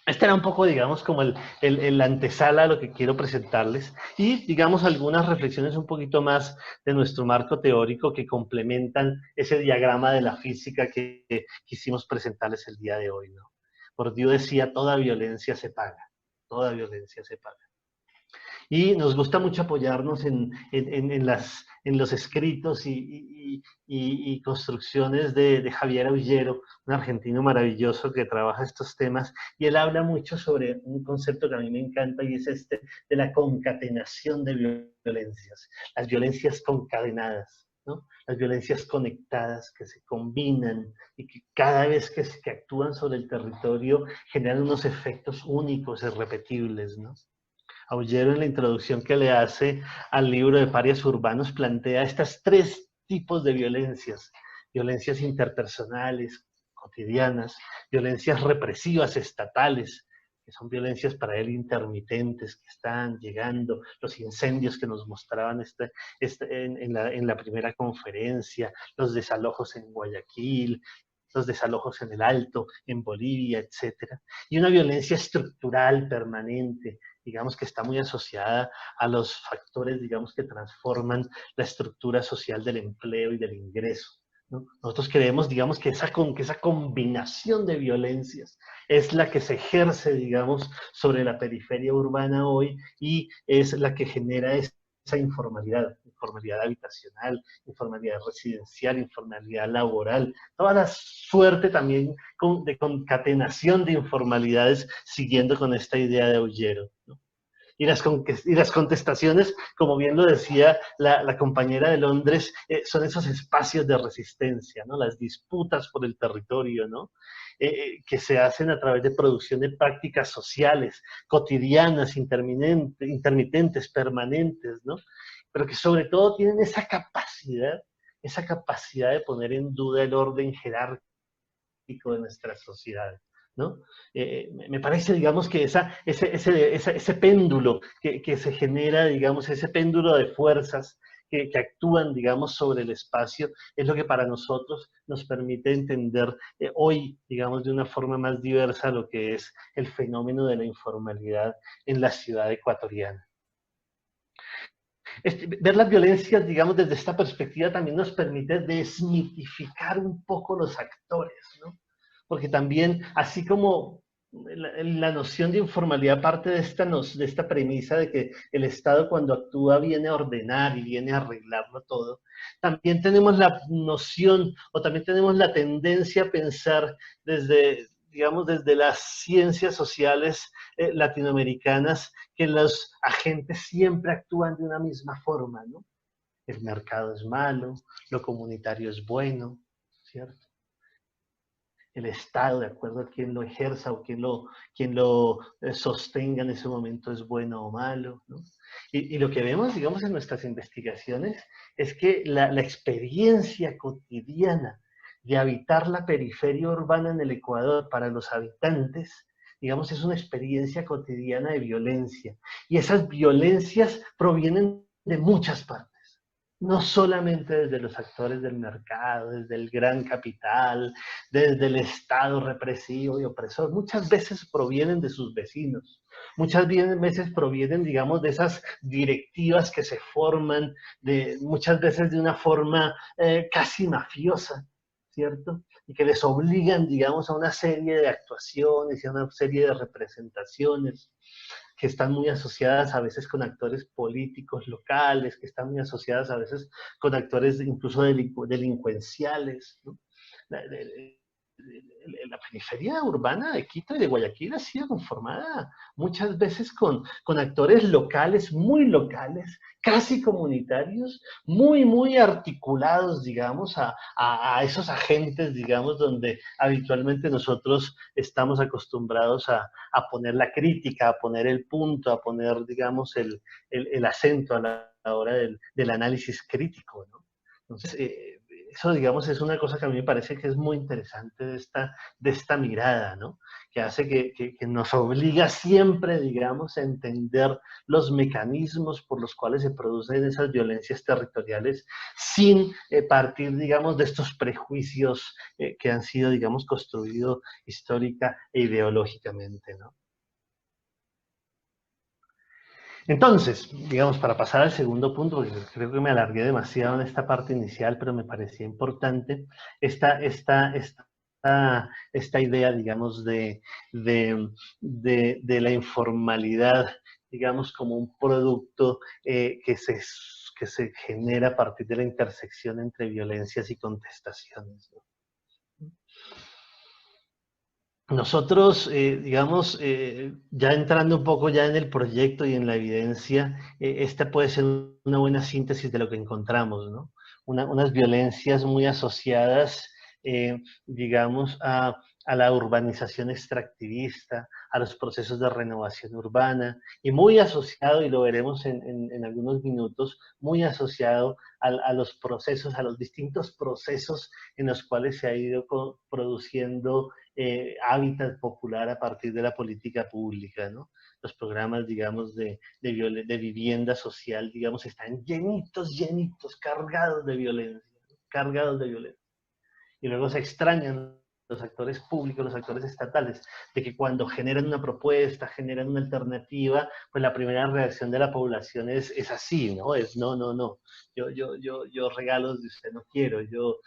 E: Esta era un poco, digamos, como la antesala a lo que quiero presentarles, y, digamos, algunas reflexiones un poquito más de nuestro marco teórico que complementan ese diagrama de la física que quisimos presentarles el día de hoy, ¿no? Bourdieu decía, toda violencia se paga, toda violencia se paga. Y nos gusta mucho apoyarnos en los escritos y construcciones de Javier Aullero, un argentino maravilloso que trabaja estos temas, y él habla mucho sobre un concepto que a mí me encanta, y es este de la concatenación de violencias, las violencias concadenadas, ¿no? Las violencias conectadas que se combinan y que cada vez que actúan sobre el territorio generan unos efectos únicos, irrepetibles, ¿no? Aullero, en la introducción que le hace al libro de Parias Urbanos, plantea estas tres tipos de violencias: violencias interpersonales, cotidianas; violencias represivas estatales, que son violencias para él intermitentes, que están llegando; los incendios que nos mostraban en la primera conferencia; los desalojos en Guayaquil; los desalojos en el Alto, en Bolivia, etc. Y una violencia estructural permanente, digamos, que está muy asociada a los factores, digamos, que transforman la estructura social del empleo y del ingreso, ¿no? Nosotros creemos, digamos, que esa combinación de violencias es la que se ejerce, digamos, sobre la periferia urbana hoy y es la que genera esa informalidad habitacional, informalidad residencial, informalidad laboral, toda la suerte también de concatenación de informalidades siguiendo con esta idea de Aullero, ¿no? Y las contestaciones, como bien lo decía la compañera de Londres, son esos espacios de resistencia, ¿no? Las disputas por el territorio, ¿no? Que se hacen a través de producción de prácticas sociales, cotidianas, intermitentes, permanentes, ¿no? Pero que sobre todo tienen esa capacidad de poner en duda el orden jerárquico de nuestras sociedades, ¿no? Me parece, digamos, que ese péndulo que se genera, digamos, ese péndulo de fuerzas que actúan, digamos, sobre el espacio, es lo que para nosotros nos permite entender hoy, digamos, de una forma más diversa lo que es el fenómeno de la informalidad en la ciudad ecuatoriana. Ver las violencias, digamos, desde esta perspectiva también nos permite desmitificar un poco los actores, ¿no? Porque también, así como la noción de informalidad parte de esta premisa de que el Estado cuando actúa viene a ordenar y viene a arreglarlo todo, también tenemos la noción o también tenemos la tendencia a pensar desde, digamos, desde las ciencias sociales latinoamericanas, que los agentes siempre actúan de una misma forma, ¿no? El mercado es malo, lo comunitario es bueno, ¿cierto? El Estado, de acuerdo a quien lo ejerza o quien lo sostenga en ese momento, es bueno o malo, ¿no? Y lo que vemos, digamos, en nuestras investigaciones es que la experiencia cotidiana de habitar la periferia urbana en el Ecuador para los habitantes, digamos, es una experiencia cotidiana de violencia. Y esas violencias provienen de muchas partes. No solamente desde los actores del mercado, desde el gran capital, desde el Estado represivo y opresor. Muchas veces provienen de sus vecinos. Muchas veces provienen, digamos, de esas directivas que se forman, muchas veces de una forma casi mafiosa, ¿cierto? Y que les obligan, digamos, a una serie de actuaciones y a una serie de representaciones que están muy asociadas a veces con actores políticos locales, que están muy asociadas a veces con actores incluso delincuenciales, ¿no? La periferia urbana de Quito y de Guayaquil ha sido conformada muchas veces con actores locales, casi comunitarios, muy articulados, digamos, a esos agentes, digamos, donde habitualmente nosotros estamos acostumbrados a poner la crítica, a poner el punto, a poner, digamos, el acento a la hora del análisis crítico, ¿no? Entonces, eso, digamos, es una cosa que a mí me parece que es muy interesante de esta mirada, ¿no? Que hace que nos obliga siempre, digamos, a entender los mecanismos por los cuales se producen esas violencias territoriales sin partir, digamos, de estos prejuicios que han sido, digamos, construidos histórica e ideológicamente, ¿no? Entonces, digamos, para pasar al segundo punto, porque creo que me alargué demasiado en esta parte inicial, pero me parecía importante esta idea, digamos, de la informalidad, digamos, como un producto que se genera a partir de la intersección entre violencias y contestaciones, ¿no? Nosotros, digamos, ya entrando un poco ya en el proyecto y en la evidencia, esta puede ser una buena síntesis de lo que encontramos, ¿no? Unas violencias muy asociadas, digamos, a la urbanización extractivista, a los procesos de renovación urbana, y muy asociado, y lo veremos en algunos minutos, muy asociado a los procesos, a los distintos procesos en los cuales se ha ido produciendo hábitat popular a partir de la política pública, ¿no? Los programas, digamos, de vivienda social, digamos, están llenitos, cargados de violencia, Y luego se extrañan los actores públicos, los actores estatales, de que cuando generan una propuesta, generan una alternativa, pues la primera reacción de la población es así, ¿no? Es no, no, no, yo regalos de usted no quiero, yo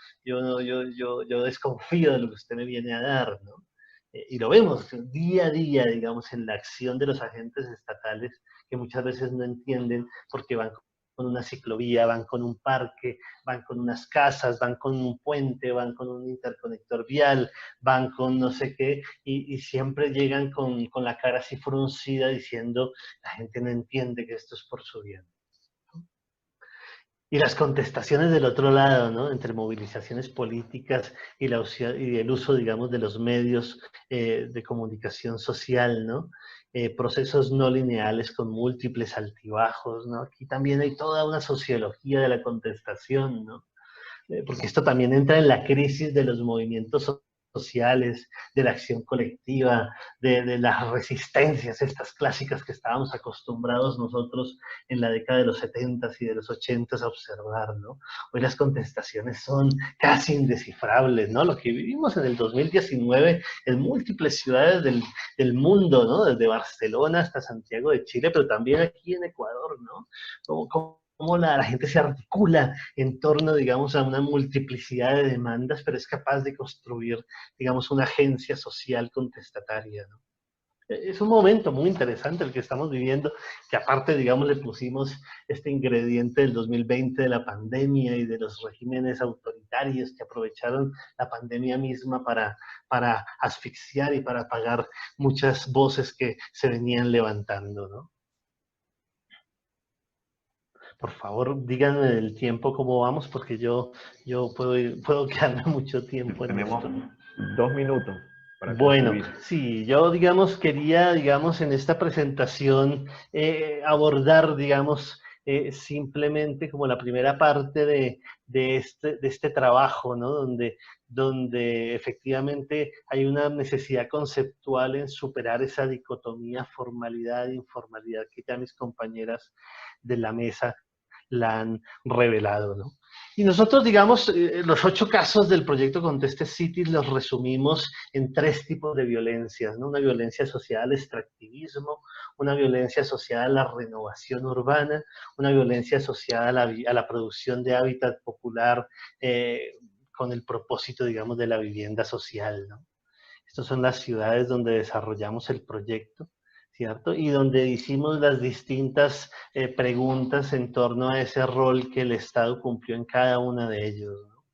E: desconfío de lo que usted me viene a dar, ¿no? Y lo vemos día a día, digamos, en la acción de los agentes estatales, que muchas veces no entienden porque van con una ciclovía, van con un parque, van con unas casas, van con un puente, van con un interconector vial, van con no sé qué, y siempre llegan con la cara así fruncida diciendo, la gente no entiende que esto es por su bien. Y las contestaciones del otro lado, ¿no? Entre movilizaciones políticas y el uso, digamos, de los medios de comunicación social, ¿no? Procesos no lineales con múltiples altibajos, ¿no? Aquí también hay toda una sociología de la contestación, ¿no? Porque esto también entra en la crisis de los movimientos sociales, de la acción colectiva, de las resistencias, estas clásicas que estábamos acostumbrados nosotros en la década de los 70s y de los 80s a observar, ¿no? Hoy las contestaciones son casi indescifrables, ¿no? Lo que vivimos en el 2019 en múltiples ciudades del mundo, ¿no? Desde Barcelona hasta Santiago de Chile, pero también aquí en Ecuador, ¿no? Cómo la gente se articula en torno, digamos, a una multiplicidad de demandas, pero es capaz de construir, digamos, una agencia social contestataria, ¿no? Es un momento muy interesante el que estamos viviendo, que aparte, digamos, le pusimos este ingrediente del 2020 de la pandemia y de los regímenes autoritarios que aprovecharon la pandemia misma para asfixiar y para apagar muchas voces que se venían levantando, ¿no? Por favor, díganme del tiempo cómo vamos, porque yo puedo quedarme mucho tiempo en esto.
A: Tenemos 2 minutos para
E: Bueno,
A: concluir.
E: sí, yo, digamos, quería, digamos, en esta presentación abordar, digamos, simplemente como la primera parte de este trabajo, ¿no? Donde efectivamente hay una necesidad conceptual en superar esa dicotomía formalidad e informalidad que ya mis compañeras de la mesa la han revelado, ¿no? Y nosotros, digamos, los 8 casos del proyecto Conteste Cities los resumimos en 3 tipos de violencias, ¿no? Una violencia asociada al extractivismo, una violencia asociada a la renovación urbana, una violencia asociada a la producción de hábitat popular con el propósito, digamos, de la vivienda social, ¿no? Estas son las ciudades donde desarrollamos el proyecto, ¿cierto? Y donde hicimos las distintas preguntas en torno a ese rol que el Estado cumplió en cada una de ellos, ¿no?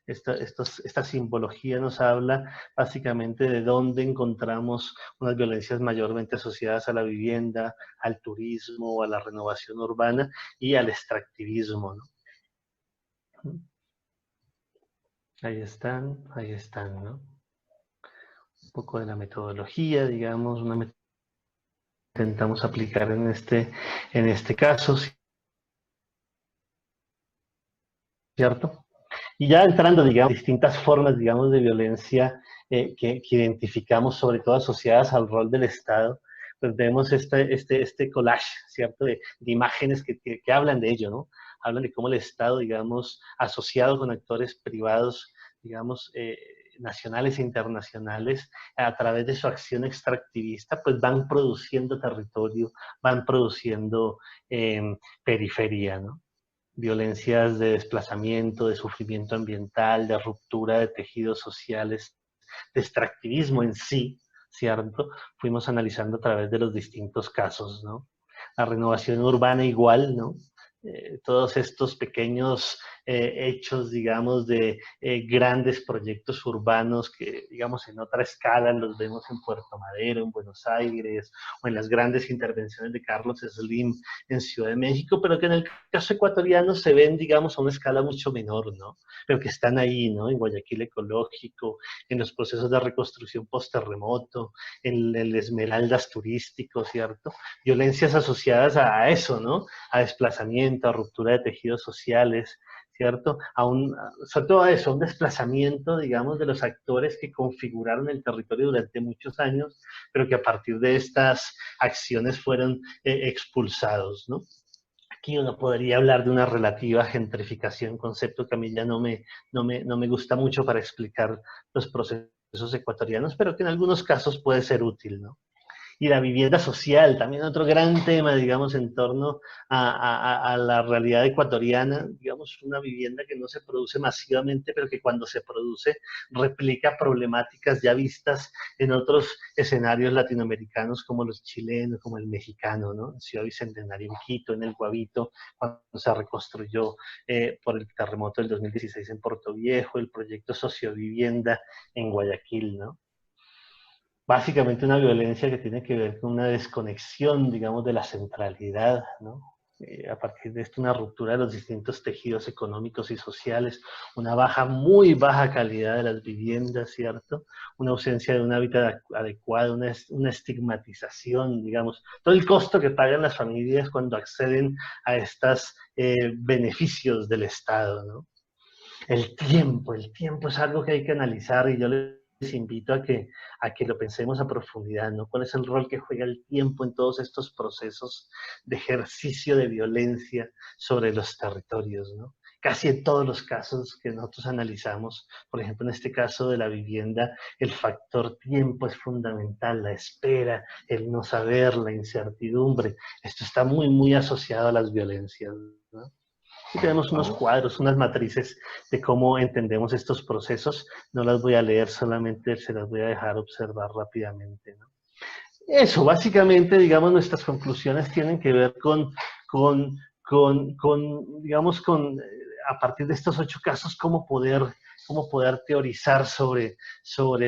E: Esta simbología nos habla básicamente de dónde encontramos unas violencias mayormente asociadas a la vivienda, al turismo, a la renovación urbana y al extractivismo, ¿no? Ahí están, ¿no? Un poco de la metodología, digamos, intentamos aplicar en este caso, ¿cierto? Y ya entrando, digamos, distintas formas, digamos, de violencia que identificamos, sobre todo asociadas al rol del Estado, pues vemos este collage, ¿cierto? De imágenes que hablan de ello, ¿no? Hablan de cómo el Estado, digamos, asociado con actores privados, digamos, nacionales e internacionales, a través de su acción extractivista, pues van produciendo territorio, van produciendo periferia, ¿no? Violencias de desplazamiento, de sufrimiento ambiental, de ruptura de tejidos sociales, de extractivismo en sí, ¿cierto? Fuimos analizando a través de los distintos casos, ¿no? La renovación urbana igual, ¿no? Todos estos pequeños hechos, digamos, de grandes proyectos urbanos que, digamos, en otra escala los vemos en Puerto Madero, en Buenos Aires, o en las grandes intervenciones de Carlos Slim en Ciudad de México, pero que en el caso ecuatoriano se ven, digamos, a una escala mucho menor, ¿no? Pero que están ahí, ¿no? En Guayaquil Ecológico, en los procesos de reconstrucción post-terremoto, en el Esmeraldas turístico, ¿cierto? Violencias asociadas a eso, ¿no? A desplazamiento, a ruptura de tejidos sociales, ¿cierto? Sobre todo a eso, un desplazamiento, digamos, de los actores que configuraron el territorio durante muchos años, pero que a partir de estas acciones fueron expulsados, ¿no? Aquí uno podría hablar de una relativa gentrificación, concepto que a mí ya no me gusta mucho para explicar los procesos procesos ecuatorianos, pero que en algunos casos puede ser útil, ¿no? Y la vivienda social, también otro gran tema, digamos, en torno a la realidad ecuatoriana, digamos, una vivienda que no se produce masivamente, pero que cuando se produce replica problemáticas ya vistas en otros escenarios latinoamericanos como los chilenos, como el mexicano, ¿no? En Ciudad Bicentenario, en Quito, en el Guavito, cuando se reconstruyó por el terremoto del 2016 en Puerto Viejo, el proyecto Sociovivienda en Guayaquil, ¿no? Básicamente una violencia que tiene que ver con una desconexión, digamos, de la centralidad, ¿no? A partir de esto, una ruptura de los distintos tejidos económicos y sociales, una muy baja calidad de las viviendas, ¿cierto? Una ausencia de un hábitat adecuado, una estigmatización, digamos, todo el costo que pagan las familias cuando acceden a estos beneficios del Estado, ¿no? El tiempo es algo que hay que analizar y yo les invito a que lo pensemos a profundidad, ¿no? ¿Cuál es el rol que juega el tiempo en todos estos procesos de ejercicio de violencia sobre los territorios, ¿no? Casi en todos los casos que nosotros analizamos, por ejemplo, en este caso de la vivienda, el factor tiempo es fundamental, la espera, el no saber, la incertidumbre. Esto está muy asociado a las violencias, ¿no? Y tenemos unos cuadros, unas matrices de cómo entendemos estos procesos. No las voy a leer, solamente se las voy a dejar observar rápidamente, ¿no? Eso, básicamente, digamos, nuestras conclusiones tienen que ver digamos, a partir de estos 8 casos, cómo poder teorizar sobre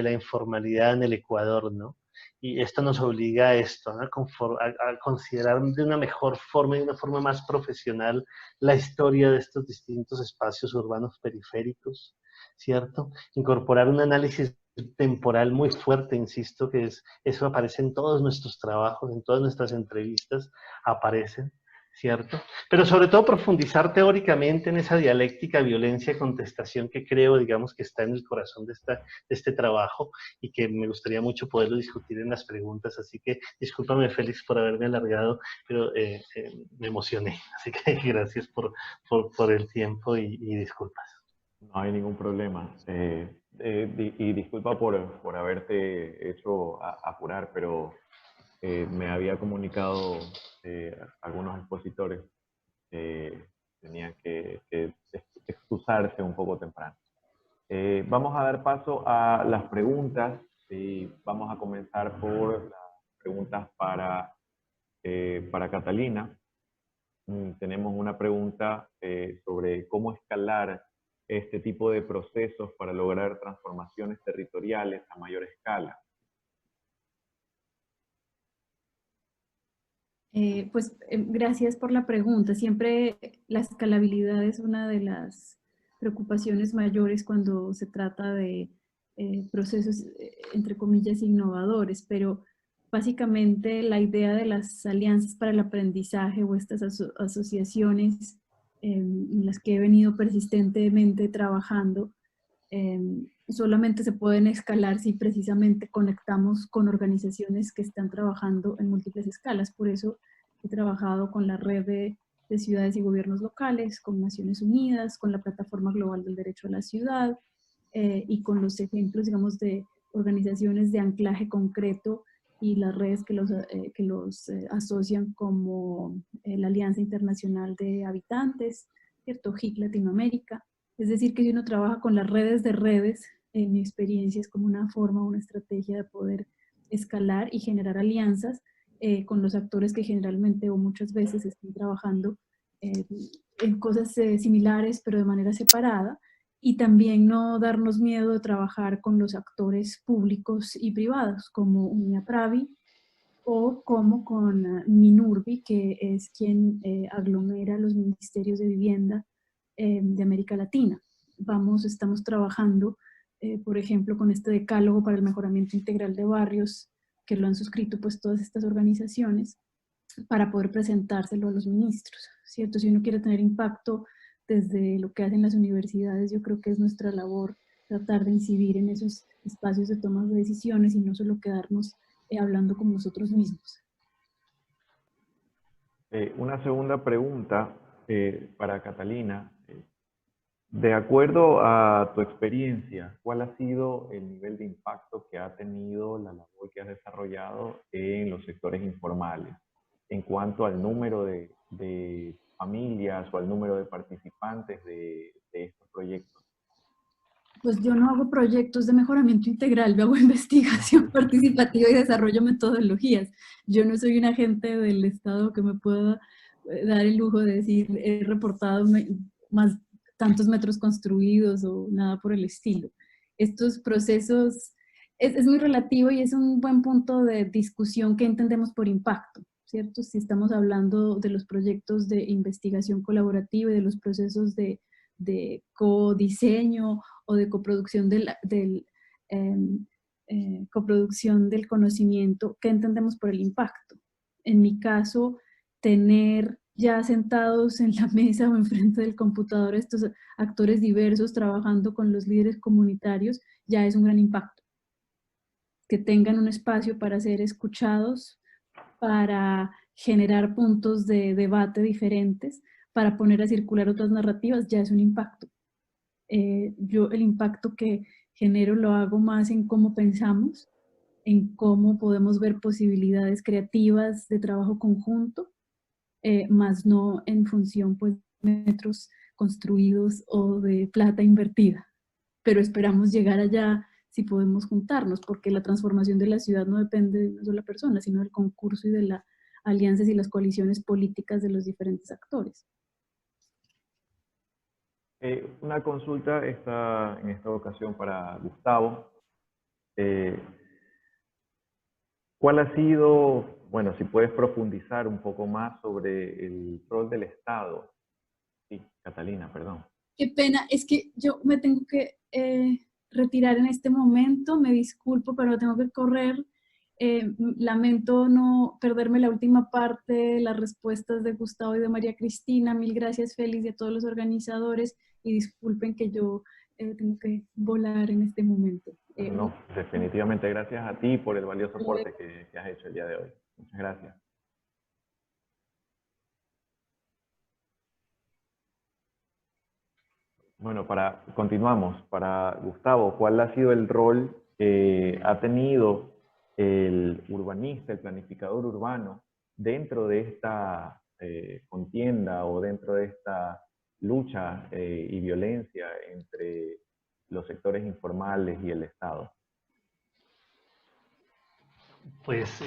E: la informalidad en el Ecuador, ¿no? Y esto nos obliga a esto, ¿no? A considerar de una mejor forma y de una forma más profesional la historia de estos distintos espacios urbanos periféricos, ¿cierto? Incorporar un análisis temporal muy fuerte, insisto, que eso aparece en todos nuestros trabajos, en todas nuestras entrevistas, aparecen, ¿cierto? Pero sobre todo profundizar teóricamente en esa dialéctica violencia-contestación que creo, digamos, que está en el corazón de este trabajo y que me gustaría mucho poderlo discutir en las preguntas. Así que discúlpame, Félix, por haberme alargado, pero me emocioné. Así que gracias por el tiempo y disculpas.
A: No hay ningún problema. Y disculpa por haberte hecho apurar, pero me había comunicado algunos expositores que tenían que excusarse un poco temprano. Vamos a dar paso a las preguntas y vamos a comenzar por las preguntas para Catalina. Tenemos una pregunta sobre cómo escalar este tipo de procesos para lograr transformaciones territoriales a mayor escala.
D: Gracias por la pregunta. Siempre la escalabilidad es una de las preocupaciones mayores cuando se trata de procesos, entre comillas, innovadores, pero básicamente la idea de las alianzas para el aprendizaje o estas asociaciones en las que he venido persistentemente trabajando, solamente se pueden escalar si precisamente conectamos con organizaciones que están trabajando en múltiples escalas. Por eso he trabajado con la red de ciudades y gobiernos locales, con Naciones Unidas, con la Plataforma Global del Derecho a la Ciudad y con los ejemplos, digamos, de organizaciones de anclaje concreto y las redes que los asocian, como la Alianza Internacional de Habitantes, ¿cierto? HIC Latinoamérica. Es decir, que si uno trabaja con las redes de redes, en mi experiencia es como una forma, una estrategia de poder escalar y generar alianzas con los actores que generalmente o muchas veces están trabajando en cosas similares pero de manera separada, y también no darnos miedo de trabajar con los actores públicos y privados como UNIAPRAVI o como con MINURBI, que es quien aglomera los ministerios de vivienda de América Latina. Estamos trabajando, por ejemplo, con este decálogo para el mejoramiento integral de barrios, que lo han suscrito pues todas estas organizaciones, para poder presentárselo a los ministros, ¿cierto? Si uno quiere tener impacto desde lo que hacen las universidades, yo creo que es nuestra labor tratar de incidir en esos espacios de toma de decisiones y no solo quedarnos hablando con nosotros mismos.
A: Una segunda pregunta para Catalina. De acuerdo a tu experiencia, ¿cuál ha sido el nivel de impacto que ha tenido la labor que has desarrollado en los sectores informales en cuanto al número de familias o al número de participantes de estos proyectos?
D: Pues yo no hago proyectos de mejoramiento integral, yo hago investigación participativa y desarrollo metodologías. Yo no soy un agente del Estado que me pueda dar el lujo de decir he reportado más tantos metros construidos o nada por el estilo. Estos procesos es muy relativo y es un buen punto de discusión que entendemos por impacto, ¿cierto? Si estamos hablando de los proyectos de investigación colaborativa y de los procesos de codiseño o de coproducción coproducción del conocimiento, ¿qué entendemos por el impacto? En mi caso, tener ya sentados en la mesa o enfrente del computador estos actores diversos trabajando con los líderes comunitarios, ya es un gran impacto. Que tengan un espacio para ser escuchados, para generar puntos de debate diferentes, para poner a circular otras narrativas, ya es un impacto. Yo el impacto que genero lo hago más en cómo pensamos, en cómo podemos ver posibilidades creativas de trabajo conjunto, más no en función pues, de metros construidos o de plata invertida. Pero esperamos llegar allá si podemos juntarnos, porque la transformación de la ciudad no depende de una sola persona, sino del concurso y de las alianzas y las coaliciones políticas de los diferentes actores.
A: Una consulta está en esta ocasión para Gustavo. ¿Cuál ha sido, bueno, si puedes profundizar un poco más sobre el rol del Estado? Sí, Catalina, perdón.
D: Qué pena, es que yo me tengo que retirar en este momento, me disculpo, pero tengo que correr. Lamento no perderme la última parte, las respuestas de Gustavo y de María Cristina. Mil gracias, Félix, y a todos los organizadores, y disculpen que yo tengo que volar en este momento.
A: No, definitivamente gracias a ti por el valioso aporte que has hecho el día de hoy. Muchas gracias. Bueno, continuamos. Para Gustavo, ¿cuál ha sido el rol que ha tenido el urbanista, el planificador urbano, dentro de esta contienda o dentro de esta lucha y violencia entre los sectores informales y el Estado?
E: Pues,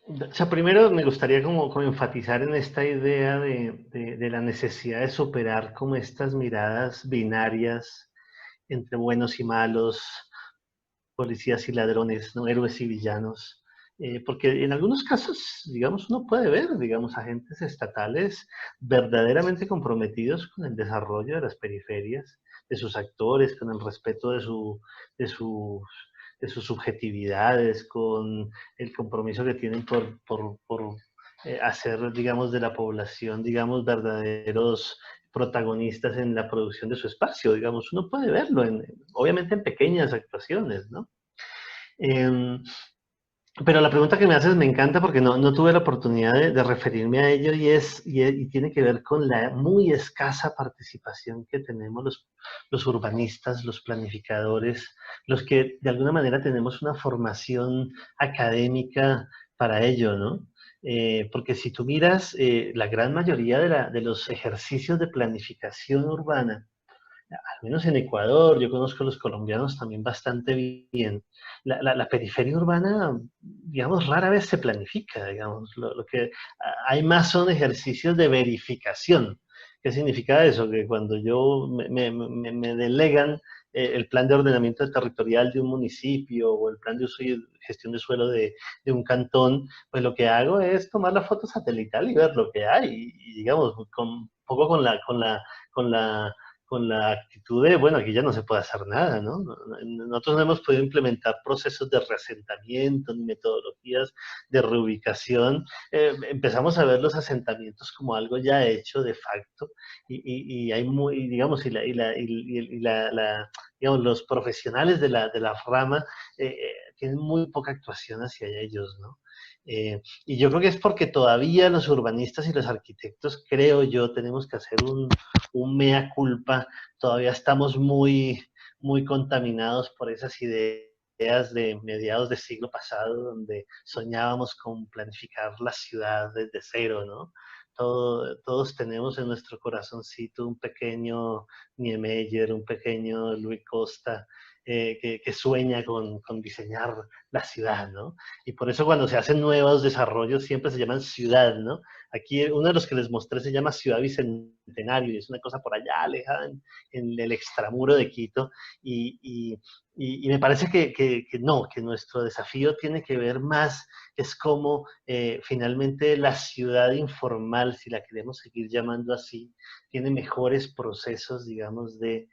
E: o sea, primero me gustaría como enfatizar en esta idea de la necesidad de superar como estas miradas binarias entre buenos y malos, policías y ladrones, ¿no? Héroes y villanos. Porque en algunos casos, digamos, uno puede ver, digamos, agentes estatales verdaderamente comprometidos con el desarrollo de las periferias, de sus actores, con el respeto de sus subjetividades, con el compromiso que tienen por hacer, digamos, de la población, digamos, verdaderos protagonistas en la producción de su espacio, digamos, uno puede verlo, obviamente en pequeñas actuaciones, ¿no? Pero la pregunta que me haces me encanta porque no tuve la oportunidad de referirme a ello y tiene que ver con la muy escasa participación que tenemos los urbanistas, los planificadores, los que de alguna manera tenemos una formación académica para ello, ¿no? Porque si tú miras la gran mayoría de los ejercicios de planificación urbana, al menos en Ecuador, yo conozco a los colombianos también bastante bien, la periferia urbana, digamos, rara vez se planifica, digamos, lo que hay más son ejercicios de verificación. ¿Qué significa eso? Que cuando me delegan el plan de ordenamiento territorial de un municipio o el plan de uso y gestión de suelo de un cantón, pues lo que hago es tomar la foto satelital y ver lo que hay, y digamos, un poco con la actitud de, bueno, aquí ya no se puede hacer nada, ¿no? Nosotros no hemos podido implementar procesos de reasentamiento ni metodologías de reubicación. Empezamos a ver los asentamientos como algo ya hecho de facto y hay muy, digamos, digamos, los profesionales de la rama tienen muy poca actuación hacia ellos, ¿no? Y yo creo que es porque todavía los urbanistas y los arquitectos, creo yo, tenemos que hacer un mea culpa, todavía estamos muy contaminados por esas ideas de mediados del siglo pasado, donde soñábamos con planificar la ciudad desde cero, ¿no? Todos tenemos en nuestro corazoncito un pequeño Niemeyer, un pequeño Luis Costa, que sueña con diseñar la ciudad, ¿no? Y por eso cuando se hacen nuevos desarrollos siempre se llaman ciudad, ¿no? Aquí uno de los que les mostré se llama Ciudad Bicentenario, y es una cosa por allá alejada en el extramuro de Quito, y me parece que no, que nuestro desafío tiene que ver más, es como finalmente la ciudad informal, si la queremos seguir llamando así, tiene mejores procesos, digamos, de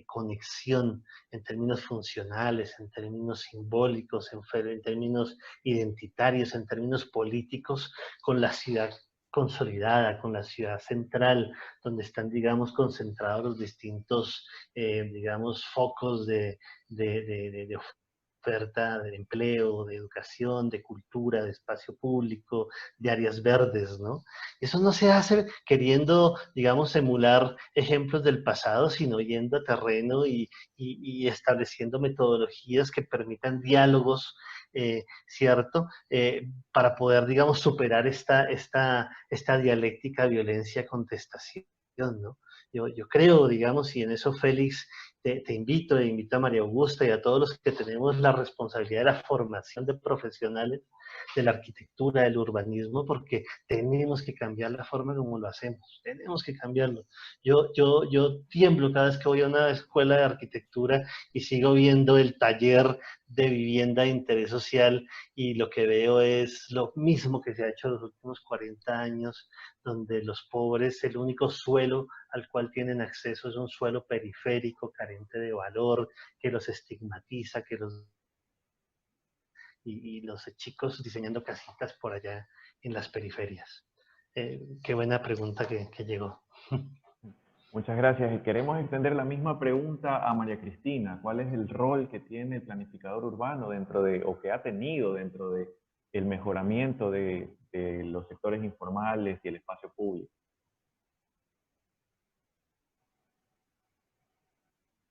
E: conexión en términos funcionales, en términos simbólicos, en términos identitarios, en términos políticos, con la ciudad consolidada, con la ciudad central, donde están, digamos, concentrados los distintos, digamos, focos de oferta de empleo, de educación, de cultura, de espacio público, de áreas verdes, ¿no? Eso no se hace queriendo, digamos, emular ejemplos del pasado, sino yendo a terreno y estableciendo metodologías que permitan diálogos, ¿cierto? Para poder, digamos, superar esta dialéctica violencia-contestación, ¿no? Yo creo, digamos, y en eso Félix, te invito a María Augusta y a todos los que tenemos la responsabilidad de la formación de profesionales de la arquitectura, del urbanismo, porque tenemos que cambiar la forma como lo hacemos, tenemos que cambiarlo. Yo tiemblo cada vez que voy a una escuela de arquitectura y sigo viendo el taller de vivienda de interés social y lo que veo es lo mismo que se ha hecho en los últimos 40 años, donde los pobres, el único suelo al cual tienen acceso es un suelo periférico, carente de valor, que los estigmatiza, y los chicos diseñando casitas por allá en las periferias. Qué buena pregunta que llegó.
A: Muchas gracias. Y queremos extender la misma pregunta a María Cristina. ¿Cuál es el rol que tiene el planificador urbano dentro de, o que ha tenido dentro de el mejoramiento de los sectores informales y el espacio público?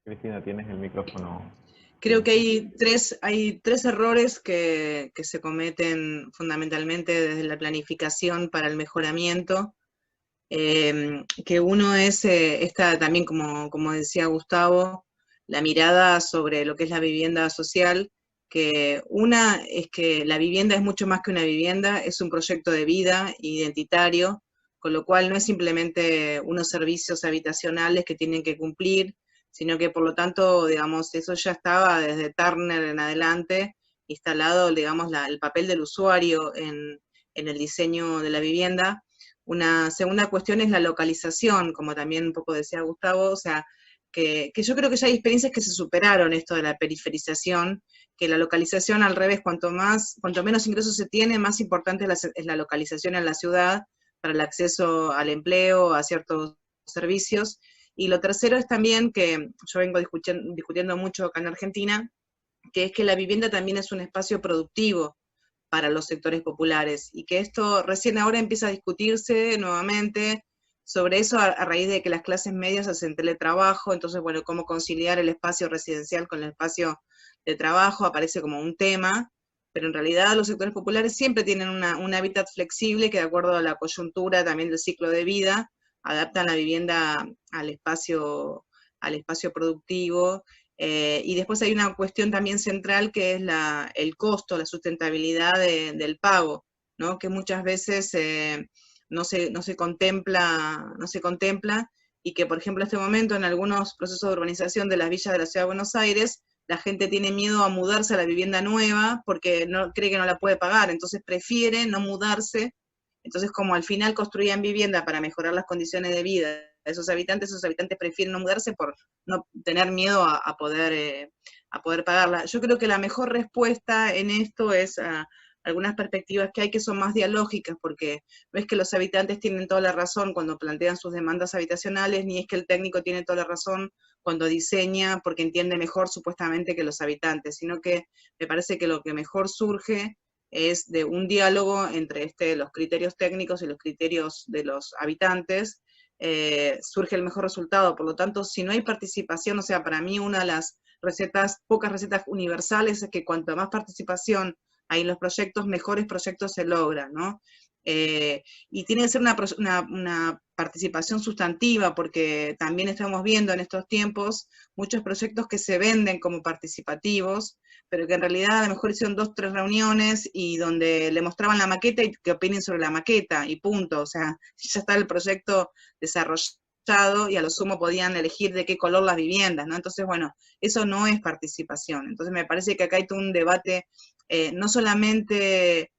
A: Cristina, tienes el micrófono.
B: Creo que hay tres errores que se cometen fundamentalmente desde la planificación para el mejoramiento. Que uno es esta también, como decía Gustavo, la mirada sobre lo que es la vivienda social, que una es que la vivienda es mucho más que una vivienda, es un proyecto de vida identitario, con lo cual no es simplemente unos servicios habitacionales que tienen que cumplir, sino que por lo tanto, digamos, eso ya estaba desde Turner en adelante instalado, digamos, el papel del usuario en el diseño de la vivienda. Una segunda cuestión es la localización, como también un poco decía Gustavo, o sea, que yo creo que ya hay experiencias que se superaron esto de la periferización, que la localización al revés, cuanto menos ingresos se tiene, más importante es la localización en la ciudad para el acceso al empleo, a ciertos servicios. Y lo tercero es también que yo vengo discutiendo mucho acá en Argentina, que es que la vivienda también es un espacio productivo para los sectores populares, y que esto recién ahora empieza a discutirse nuevamente sobre eso a raíz de que las clases medias hacen teletrabajo, entonces, bueno, cómo conciliar el espacio residencial con el espacio de trabajo aparece como un tema, pero en realidad los sectores populares siempre tienen un hábitat flexible que de acuerdo a la coyuntura también del ciclo de vida, adaptan la vivienda al espacio productivo. Y después hay una cuestión también central que es el costo, la sustentabilidad del pago, ¿no? Que muchas veces no se contempla, y que, por ejemplo, en este momento en algunos procesos de urbanización de las villas de la Ciudad de Buenos Aires, la gente tiene miedo a mudarse a la vivienda nueva porque cree que no la puede pagar, entonces prefiere no mudarse. Entonces, como al final construían vivienda para mejorar las condiciones de vida de esos habitantes prefieren no mudarse por no tener miedo a poder pagarla. Yo creo que la mejor respuesta en esto es algunas perspectivas que hay que son más dialógicas, porque no es que los habitantes tienen toda la razón cuando plantean sus demandas habitacionales, ni es que el técnico tiene toda la razón cuando diseña porque entiende mejor supuestamente que los habitantes, sino que me parece que lo que mejor surge es de un diálogo entre los criterios técnicos y los criterios de los habitantes, surge el mejor resultado. Por lo tanto, si no hay participación, o sea, para mí una de las pocas recetas universales es que cuanto más participación hay en los proyectos, mejores proyectos se logran, ¿no? Y tiene que ser una participación sustantiva, porque también estamos viendo en estos tiempos muchos proyectos que se venden como participativos, pero que en realidad a lo mejor hicieron 2 o 3 reuniones y donde le mostraban la maqueta y que opinen sobre la maqueta, y punto. O sea, ya está el proyecto desarrollado y a lo sumo podían elegir de qué color las viviendas, ¿no? Entonces, bueno, eso no es participación. Entonces me parece que acá hay todo un debate, no solamente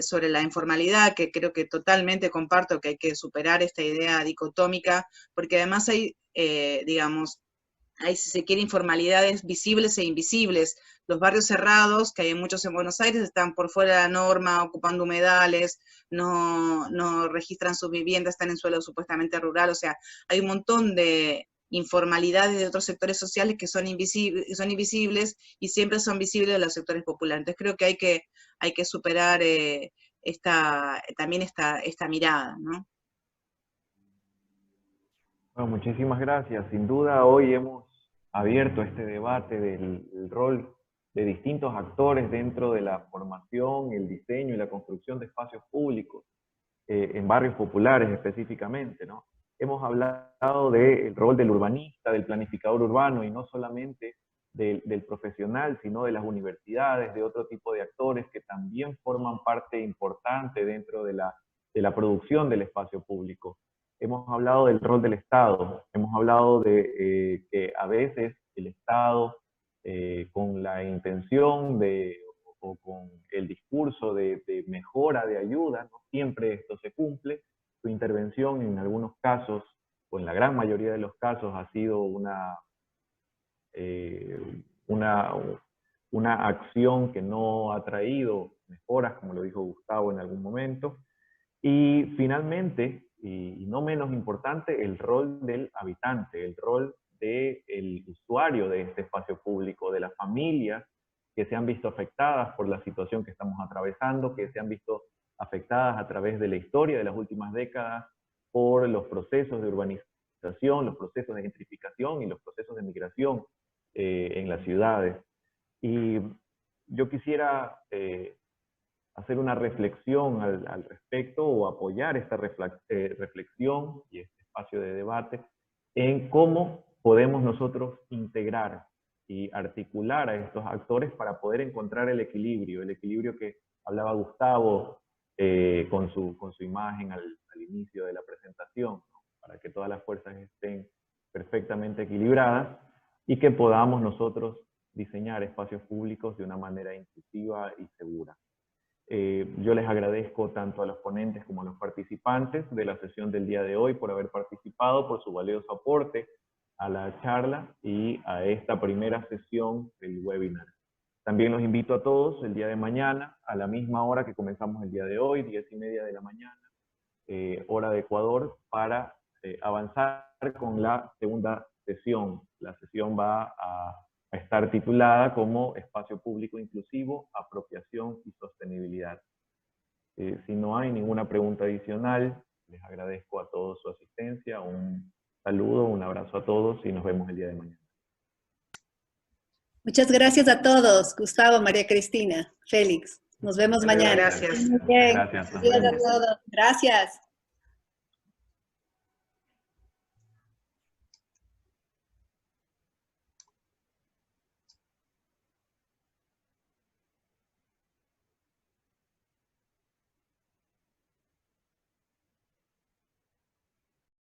B: sobre la informalidad, que creo que totalmente comparto que hay que superar esta idea dicotómica, porque además hay, digamos, hay, si se quiere, informalidades visibles e invisibles. Los barrios cerrados, que hay muchos en Buenos Aires, están por fuera de la norma, ocupando humedales, no registran sus viviendas, están en suelo supuestamente rural, o sea, hay un montón de informalidades de otros sectores sociales que son invisibles y siempre son visibles de los sectores populares. Entonces creo que hay que superar también esta mirada, ¿no?
A: Bueno, muchísimas gracias. Sin duda hoy hemos abierto este debate del rol de distintos actores dentro de la formación, el diseño y la construcción de espacios públicos, en barrios populares específicamente, ¿no? Hemos hablado del rol del urbanista, del planificador urbano, y no solamente del profesional, sino de las universidades, de otro tipo de actores que también forman parte importante dentro de la producción del espacio público. Hemos hablado del rol del Estado, hemos hablado de que a veces el Estado, con la intención o con el discurso de mejora, de ayuda, no siempre esto se cumple. Su intervención en algunos casos, o en la gran mayoría de los casos, ha sido una acción que no ha traído mejoras, como lo dijo Gustavo en algún momento. Y finalmente, y no menos importante, el rol del habitante, el rol del usuario de este espacio público, de las familias que se han visto afectadas por la situación que estamos atravesando, que se han visto afectadas a través de la historia de las últimas décadas por los procesos de urbanización, los procesos de gentrificación y los procesos de migración en las ciudades. Y yo quisiera hacer una reflexión al respecto, o apoyar esta reflexión y este espacio de debate en cómo podemos nosotros integrar y articular a estos actores para poder encontrar el equilibrio que hablaba Gustavo con su imagen al inicio de la presentación, ¿no? Para que todas las fuerzas estén perfectamente equilibradas y que podamos nosotros diseñar espacios públicos de una manera inclusiva y segura. Yo les agradezco tanto a los ponentes como a los participantes de la sesión del día de hoy por haber participado, por su valioso aporte a la charla y a esta primera sesión del webinar. También los invito a todos el día de mañana, a la misma hora que comenzamos el día de hoy, 10:30 de la mañana, hora de Ecuador, para avanzar con la segunda sesión. La sesión va a estar titulada como Espacio Público Inclusivo, Apropiación y Sostenibilidad. Si no hay ninguna pregunta adicional, les agradezco a todos su asistencia, un saludo, un abrazo a todos y nos vemos el día de mañana.
C: Muchas gracias a todos, Gustavo, María Cristina, Félix. Nos vemos mañana.
B: Gracias.
C: Muy bien.
A: Gracias.
C: Gracias a todos. Gracias.